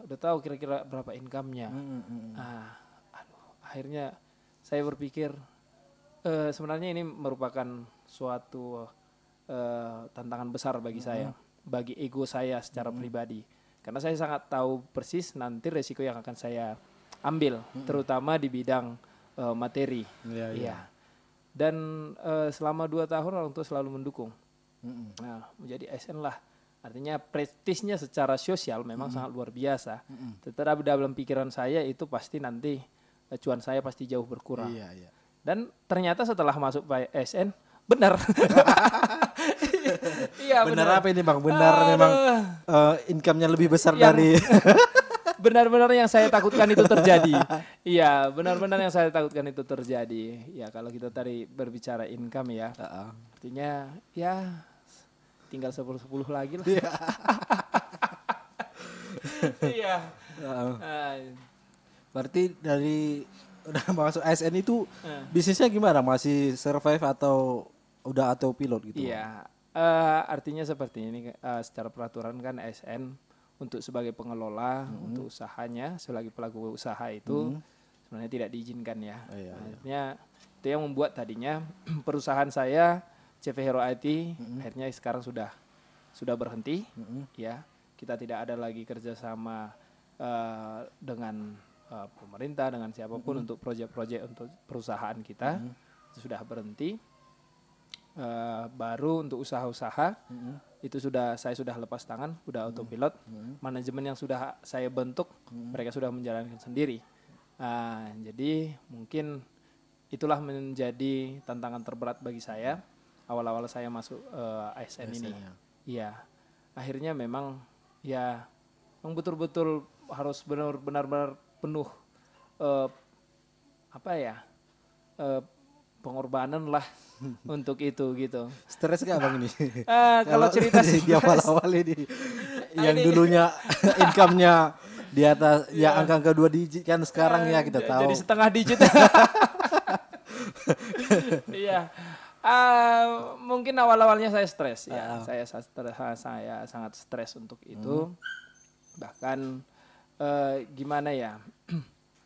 Udah tahu kira-kira berapa income-nya. Akhirnya saya berpikir sebenarnya ini merupakan suatu tantangan besar bagi saya, bagi ego saya secara pribadi. Karena saya sangat tahu persis nanti resiko yang akan saya ambil, terutama di bidang materi. Dan selama 2 tahun orang tua selalu mendukung. Nah, menjadi ASN lah. Artinya prestisnya secara sosial memang sangat luar biasa. Tetapi dalam pikiran saya itu pasti nanti cuan saya pasti jauh berkurang. Dan ternyata setelah masuk ASN, benar. Iya, benar apa ini bang? Benar memang income-nya lebih besar dari... Benar-benar yang saya takutkan itu terjadi. Iya, benar-benar yang saya takutkan itu terjadi. Ya, kalau kita tadi berbicara income ya, artinya ya tinggal 10 lagi lah. Iya. Berarti dari udah masuk ASN itu bisnisnya gimana? Masih survive atau udah pilot gitu? Iya, artinya seperti ini. Secara peraturan kan ASN untuk sebagai pengelola untuk usahanya, sebagai pelaku usaha itu sebenarnya tidak diizinkan ya. Akhirnya itu yang membuat tadinya perusahaan saya CV Hero IT akhirnya sekarang sudah berhenti. Ya, kita tidak ada lagi kerjasama dengan pemerintah, dengan siapapun untuk proyek-proyek untuk perusahaan kita. Itu sudah berhenti. Baru untuk usaha-usaha itu saya sudah lepas tangan, udah autopilot. Manajemen yang sudah saya bentuk mereka sudah menjalankan sendiri. Jadi mungkin itulah menjadi tantangan terberat bagi saya awal-awal saya masuk ASN ini. Iya, akhirnya memang betul-betul harus benar-benar penuh pengorbanan lah untuk itu gitu. Stres gak bang ini? Kalau cerita sih di awal-awal ini yang dulunya income-nya di atas angka 2 digit kan sekarang ya kita tahu. Jadi setengah digit. Iya. Mungkin awal-awalnya saya stres ya. Saya sangat stres untuk itu. Bahkan gimana ya?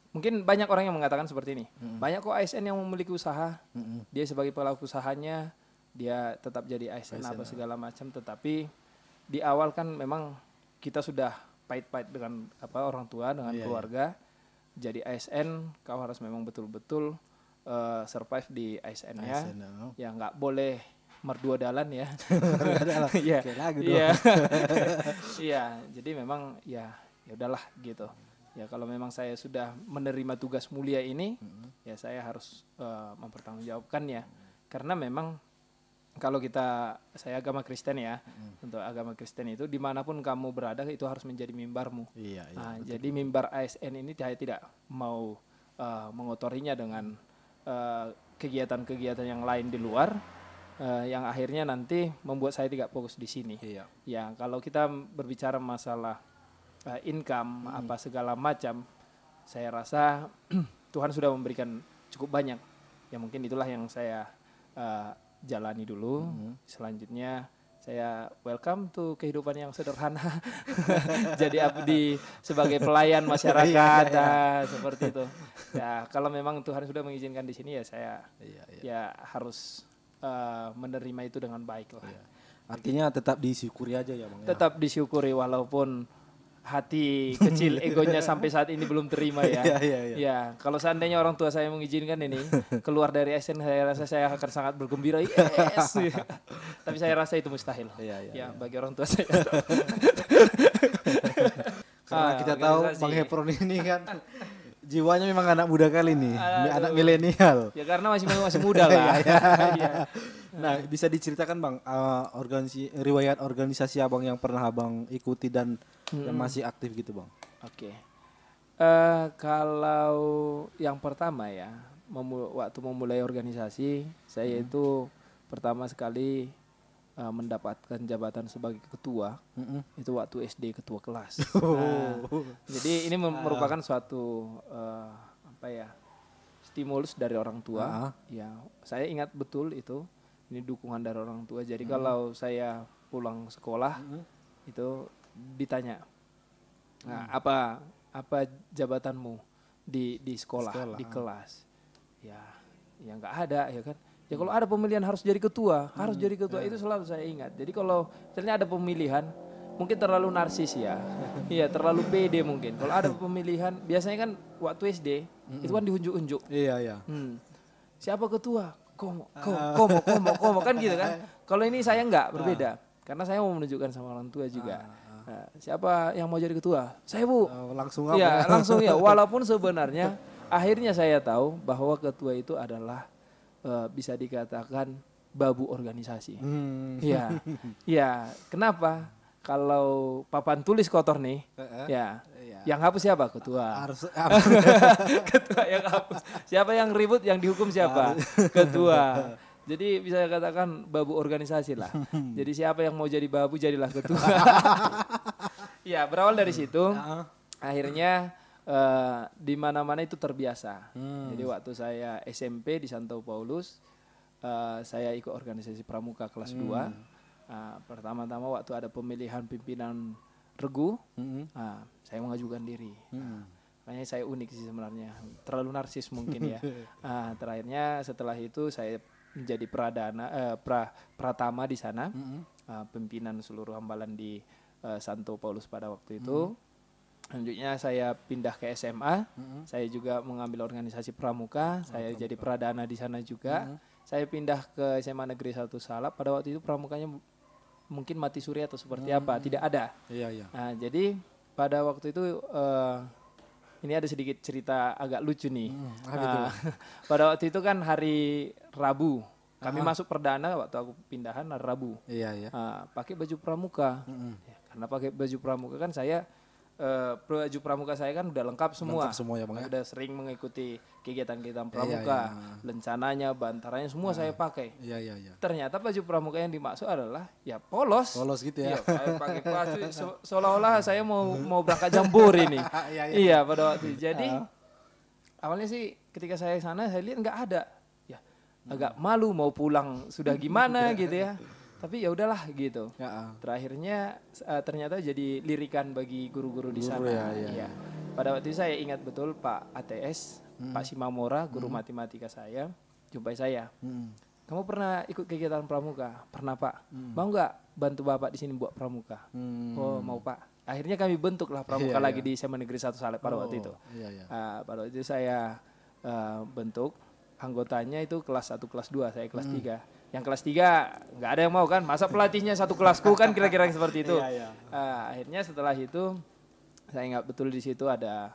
Mungkin banyak orang yang mengatakan seperti ini. Banyak kok ASN yang memiliki usaha. Dia sebagai pelaku usahanya, dia tetap jadi ASN apa segala macam. Tetapi di awal kan memang kita sudah pahit-pahit dengan orang tua, dengan keluarga. Jadi ASN, kau harus memang betul-betul survive di ASN-nya. Ya nggak boleh merdua dalan ya. Iya. Iya. Jadi memang ya udahlah gitu. Ya kalau memang saya sudah menerima tugas mulia ini, ya saya harus mempertanggungjawabkannya. Karena memang kalau saya agama Kristen ya, untuk agama Kristen itu dimanapun kamu berada itu harus menjadi mimbarmu. Iya, iya, Jadi mimbar ASN ini saya tidak mau mengotorinya dengan kegiatan-kegiatan yang lain di luar, yang akhirnya nanti membuat saya tidak fokus di sini. Iya. Ya kalau kita berbicara masalah income apa segala macam, saya rasa Tuhan sudah memberikan cukup banyak. Ya mungkin itulah yang saya jalani dulu. Selanjutnya saya welcome to kehidupan yang sederhana. Jadi abdi sebagai pelayan masyarakat, seperti itu. Ya kalau memang Tuhan sudah mengizinkan di sini ya saya ya harus menerima itu dengan baik lah. Artinya tetap disyukuri aja ya Bang. Tetap disyukuri walaupun hati kecil egonya sampai saat ini belum terima ya. Ya, kalau seandainya orang tua saya mengizinkan ini keluar dari ASN, saya rasa saya akan sangat bergembira. Yes. Tapi saya rasa itu mustahil. Ya, bagi orang tua saya. Karena kita tahu Bang Hepron ini kan jiwanya memang anak muda kali nih, anak milenial. Ya karena masih muda lah. Nah, bisa diceritakan Bang riwayat organisasi Abang yang pernah Abang ikuti dan yang masih aktif gitu Bang? Oke. Kalau yang pertama ya, waktu memulai organisasi, saya itu pertama sekali mendapatkan jabatan sebagai ketua, itu waktu SD ketua kelas. Jadi ini merupakan suatu stimulus dari orang tua. Ya, saya ingat betul itu. Ini dukungan dari orang tua. Jadi kalau saya pulang sekolah itu ditanya, nah, apa jabatanmu di sekolah, di kelas? Ya nggak ada ya kan. Ya kalau ada pemilihan harus jadi ketua, itu selalu saya ingat. Jadi kalau misalnya ada pemilihan, mungkin terlalu narsis ya, iya terlalu pede mungkin. Kalau ada pemilihan, biasanya kan waktu SD itu kan diunjuk-unjuk. Iya. Siapa ketua? Komo kan gitu kan. Kalau ini saya enggak, berbeda. Karena saya mau menunjukkan sama orang tua juga. Nah, siapa yang mau jadi ketua? Saya Bu. Langsung apa? Ya, langsung ya. Walaupun sebenarnya akhirnya saya tahu bahwa ketua itu adalah bisa dikatakan babu organisasi. Iya. Iya, kenapa? Kalau papan tulis kotor nih, yang hapus siapa? Ketua. Ketua yang hapus. Siapa yang ribut, yang dihukum siapa? Ketua. Jadi bisa katakan babu organisasi lah. Jadi siapa yang mau jadi babu, jadilah ketua. Ya, berawal dari situ, akhirnya di mana-mana itu terbiasa. Jadi waktu saya SMP di Santo Paulus, saya ikut organisasi pramuka kelas 2. Pertama-tama waktu ada pemilihan pimpinan regu, saya mengajukan diri. Makanya saya unik sih sebenarnya, terlalu narsis mungkin ya. Terakhirnya setelah itu saya menjadi pratama di sana, pimpinan seluruh hambalan di Santo Paulus pada waktu itu. Selanjutnya saya pindah ke SMA, saya juga mengambil organisasi pramuka, saya jadi pradana di sana juga. Saya pindah ke SMA Negeri 1 Salap, pada waktu itu pramukanya mungkin mati suri atau seperti apa, tidak ada. Nah, jadi pada waktu itu ini ada sedikit cerita agak lucu nih. Pada waktu itu kan hari Rabu, kami masuk perdana waktu aku pindahan hari Rabu. Pakai baju pramuka. Karena pakai baju pramuka kan saya baju pramuka saya kan udah lengkap semua. Ya, Bang, ya? Udah sering mengikuti kegiatan-kegiatan pramuka, lencananya, bantarannya semua saya pakai. Ternyata baju pramuka yang dimaksud adalah ya polos. Polos gitu ya. Saya pakai baju seolah-olah saya mau berangkat jambur ini. Iya pada waktu itu. Jadi awalnya sih ketika saya sana saya lihat nggak ada. Ya agak malu mau pulang sudah gimana gitu ya. Tapi ya udahlah gitu. Terakhirnya ternyata jadi lirikan bagi guru-guru di sana. Ya. Pada waktu itu saya ingat betul Pak ATS, Pak Simamora, guru matematika saya, jumpai saya. Kamu pernah ikut kegiatan pramuka? Pernah Pak. Mau nggak bantu Bapak di sini buat pramuka? Oh mau Pak. Akhirnya kami bentuklah pramuka lagi di SMA Negeri 1 Salep pada waktu itu. Pada waktu itu saya bentuk anggotanya itu kelas 1, kelas 2, saya kelas 3. Yang kelas 3 nggak ada yang mau kan, masa pelatihnya satu kelasku kan kira-kira seperti itu. Akhirnya setelah itu Saya ingat betul di situ ada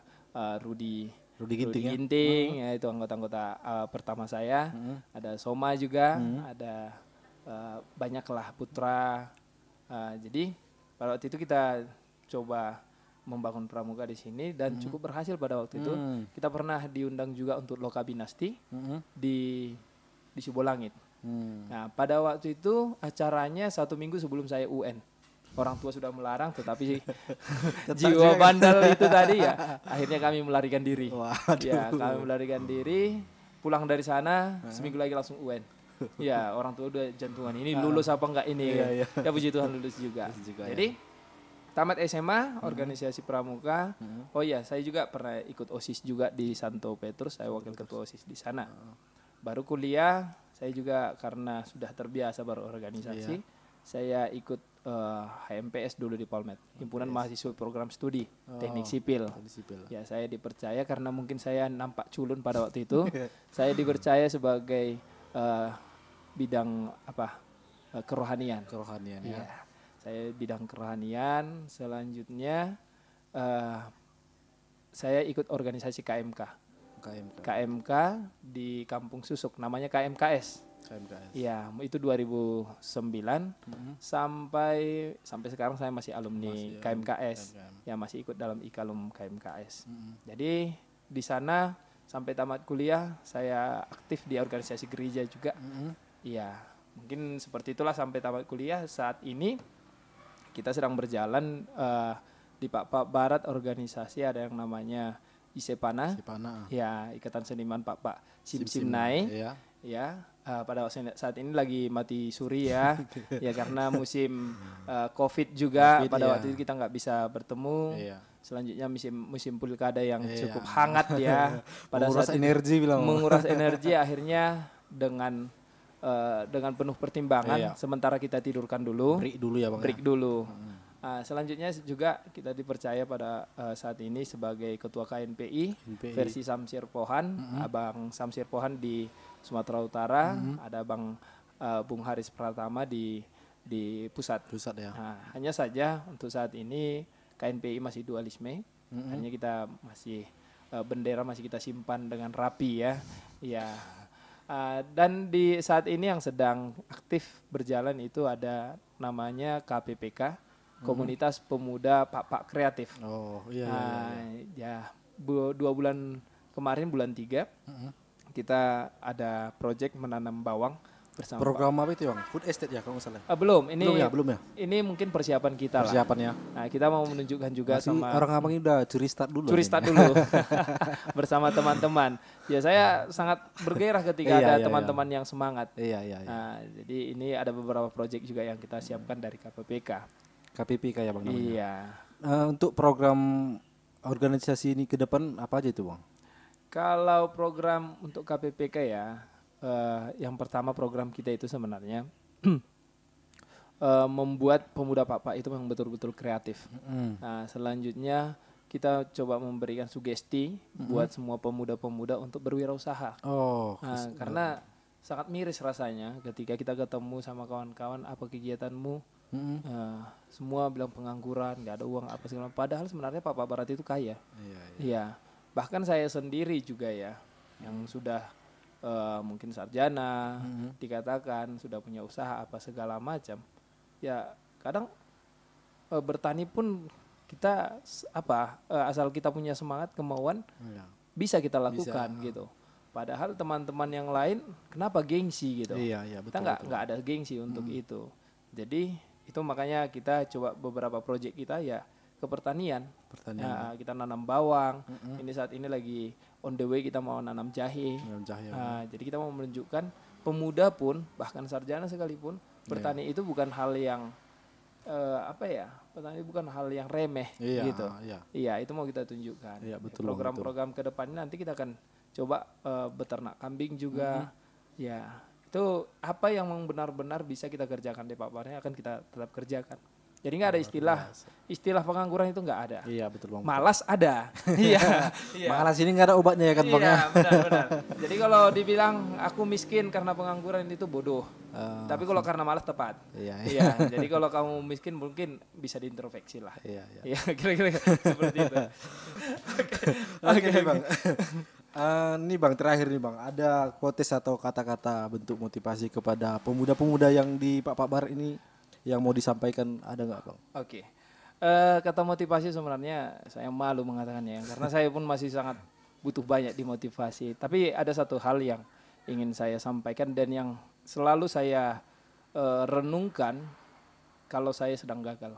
Rudi Ginting, ya itu anggota-anggota pertama saya. Ada Soma juga, ada banyaklah Putra. Jadi pada waktu itu kita coba membangun pramuka di sini dan cukup berhasil pada waktu itu. Kita pernah diundang juga untuk Loka Binasti di Sibolangit. Nah pada waktu itu acaranya 1 minggu sebelum saya UN. Orang tua sudah melarang, tetapi jiwa bandel itu tadi ya, akhirnya kami melarikan diri. Waduh. Ya, kami melarikan diri, pulang dari sana, seminggu lagi langsung UN. Ya, orang tua udah jantungan, ini lulus apa enggak ini? Iya. Ya puji Tuhan lulus juga. Jadi, tamat SMA, organisasi pramuka. Oh iya, saya juga pernah ikut OSIS juga di Santo Petrus, saya wakil ketua OSIS di sana. Baru kuliah, saya juga karena sudah terbiasa berorganisasi, saya ikut HMPS dulu di Polmed, Himpunan Mahasiswa Program Studi Teknik Sipil. Ya, saya dipercaya karena mungkin saya nampak culun pada waktu itu. Saya dipercaya sebagai bidang kerohanian. Ya. Saya bidang kerohanian. Selanjutnya saya ikut organisasi KMK di Kampung Susuk, namanya KMKS. Ya, itu 2009 sampai sekarang saya masih alumni KMKS. Ya, masih ikut dalam Ikalum KMKS. Jadi di sana sampai tamat kuliah saya aktif di organisasi gereja juga. Ya, mungkin seperti itulah sampai tamat kuliah. Saat ini kita sedang berjalan di Pak Barat organisasi ada yang namanya ISEPANA. Ya, Ikatan Seniman Pak Simsimnai. Ya, pada saat ini lagi mati suri ya, ya karena musim COVID juga. Pada waktu itu kita nggak bisa bertemu. Selanjutnya musim pilkada yang cukup hangat ya. Pada menguras saat energi menguras energi akhirnya dengan penuh pertimbangan sementara kita tidurkan dulu. Break dulu. Selanjutnya juga kita dipercaya pada saat ini sebagai ketua KNPI versi Samsir Pohan, Abang Samsir Pohan di Sumatera Utara, ada Bang Bung Haris Pratama di pusat ya. Hanya saja untuk saat ini KNPI masih dualisme, hanya kita masih bendera masih kita simpan dengan rapi ya. Ya. Dan di saat ini yang sedang aktif berjalan itu ada namanya KPPK. Komunitas Pemuda Pak Kreatif. Ya 2 bulan kemarin bulan 3 kita ada proyek menanam bawang bersama. Program apa itu Bang? Food estate ya kalau nggak salah. Belum, ini belum ya. Ini mungkin persiapan kita lah. Nah, kita mau menunjukkan juga sama orang abang ini udah curi start dulu bersama teman-teman. Ya saya sangat bergairah ketika ada teman-teman yang semangat. Nah, jadi ini ada beberapa proyek juga yang kita siapkan dari KPPK ya Bang namanya. Iya. Untuk program organisasi ini ke depan apa aja itu Bang? Kalau program untuk KPPK ya, yang pertama program kita itu sebenarnya membuat pemuda Pak itu yang betul-betul kreatif. Nah, selanjutnya kita coba memberikan sugesti buat semua pemuda-pemuda untuk berwirausaha. Karena sangat miris rasanya ketika kita ketemu sama kawan-kawan, apa kegiatanmu? Semua bilang pengangguran, nggak ada uang apa segala. Padahal sebenarnya Pak Barat itu kaya. Iya. Bahkan saya sendiri juga ya, yang sudah mungkin sarjana, dikatakan sudah punya usaha apa segala macam. Ya kadang bertani pun kita asal kita punya semangat, kemauan, bisa kita lakukan gitu. Padahal teman-teman yang lain kenapa gengsi gitu? Kita nggak ada gengsi untuk itu. Jadi itu makanya kita coba beberapa proyek kita ya ke pertanian. Kita nanam bawang. Ini saat ini lagi on the way kita mau nanam jahe. Jadi kita mau menunjukkan pemuda pun bahkan sarjana sekalipun bertani itu bukan hal yang petani bukan hal yang remeh gitu. Iya, itu mau kita tunjukkan. Program-program ke depannya nanti kita akan coba beternak kambing juga. Ya. Itu apa yang benar-benar bisa kita kerjakan di Pak Barnya akan kita tetap kerjakan. Jadi nggak ada istilah pengangguran itu nggak ada. Iya betul Bang. Malas ada. Iya. Malas ini nggak ada obatnya ya kan Bang ya. Iya, benar. Jadi kalau dibilang aku miskin karena pengangguran itu bodoh. Tapi kalau karena malas tepat. Iya. Jadi kalau kamu miskin mungkin bisa diintrospeksi lah. Iya, kira-kira seperti itu. Oke nih Bang. Nih Bang, terakhir nih Bang, ada quotes atau kata-kata bentuk motivasi kepada pemuda-pemuda yang di Pak Bar ini yang mau disampaikan, ada nggak Bang? Oke. Kata motivasi sebenarnya saya malu mengatakannya karena saya pun masih sangat butuh banyak dimotivasi. Tapi ada satu hal yang ingin saya sampaikan dan yang selalu saya renungkan kalau saya sedang gagal.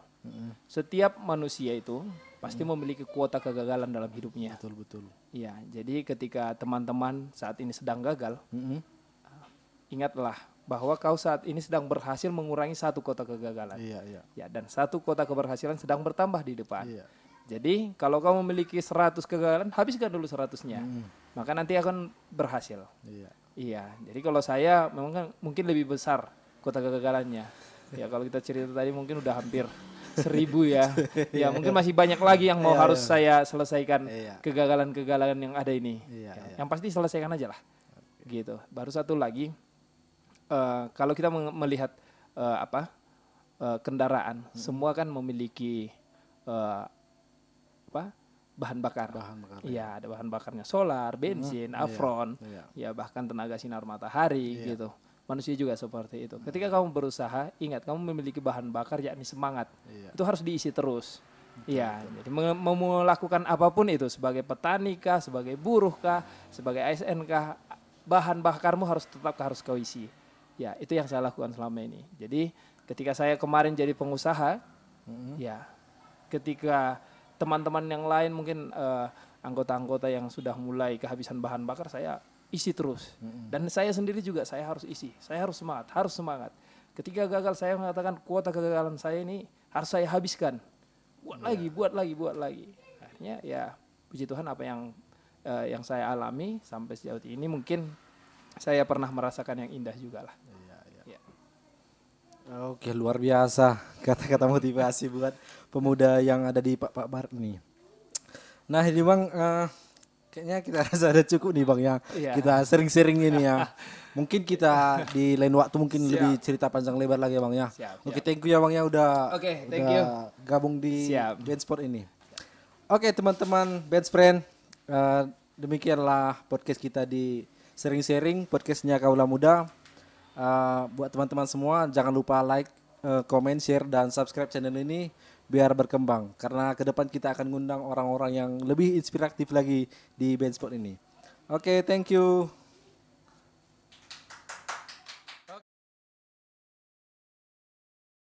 Setiap manusia itu pasti memiliki kuota kegagalan dalam hidupnya. Betul. Iya, jadi ketika teman-teman saat ini sedang gagal, ingatlah bahwa kau saat ini sedang berhasil mengurangi satu kota kegagalan. Iya. Ya, dan satu kota keberhasilan sedang bertambah di depan. Iya. Jadi kalau kau memiliki 100 kegagalan, habiskan dulu 100-nya. Maka nanti akan berhasil. Iya. Jadi kalau saya memang kan mungkin lebih besar kota kegagalannya. Ya kalau kita cerita tadi mungkin udah hampir 1000 ya. Ya mungkin masih banyak lagi yang mau harus saya selesaikan kegagalan-kegagalan yang ada ini. Yang pasti selesaikan aja lah. Gitu. Baru satu lagi. Kalau kita melihat kendaraan, semua kan memiliki bahan bakar. Iya, ada bahan bakarnya solar, bensin, afron, ya bahkan tenaga sinar matahari gitu. Manusia juga seperti itu. Ketika kamu berusaha, ingat kamu memiliki bahan bakar yakni semangat. Itu harus diisi terus. Iya, jadi melakukan apapun itu sebagai petani kah, sebagai buruh kah, sebagai ASN kah, bahan bakarmu tetap harus kau isi. Ya, itu yang saya lakukan selama ini. Jadi ketika saya kemarin jadi pengusaha, ya ketika teman-teman yang lain mungkin anggota-anggota yang sudah mulai kehabisan bahan bakar, saya isi terus. Dan saya sendiri juga saya harus isi, saya harus semangat. Ketika gagal saya mengatakan kuota kegagalan saya ini harus saya habiskan. Buat lagi. Akhirnya ya puji Tuhan apa yang saya alami sampai sejauh ini mungkin saya pernah merasakan yang indah juga lah. Iya. Oke, luar biasa kata-kata motivasi buat pemuda yang ada di Pak Bar ini. Nah ini Bang, kayaknya kita rasa ada cukup nih Bang ya. Kita sering-sering ini ya. Mungkin kita di lain waktu mungkin lebih cerita panjang lebar lagi ya Bang ya. Oke, thank you ya Bang ya udah gabung di Bandsport ini. Oke teman-teman Bandsfriend, demikianlah podcast kita di Sering-Sharing, podcastnya Kaula Muda. Buat teman-teman semua jangan lupa like, comment, share dan subscribe channel ini biar berkembang. Karena ke depan kita akan ngundang orang-orang yang lebih inspiratif lagi di Bandsport ini. Oke, thank you.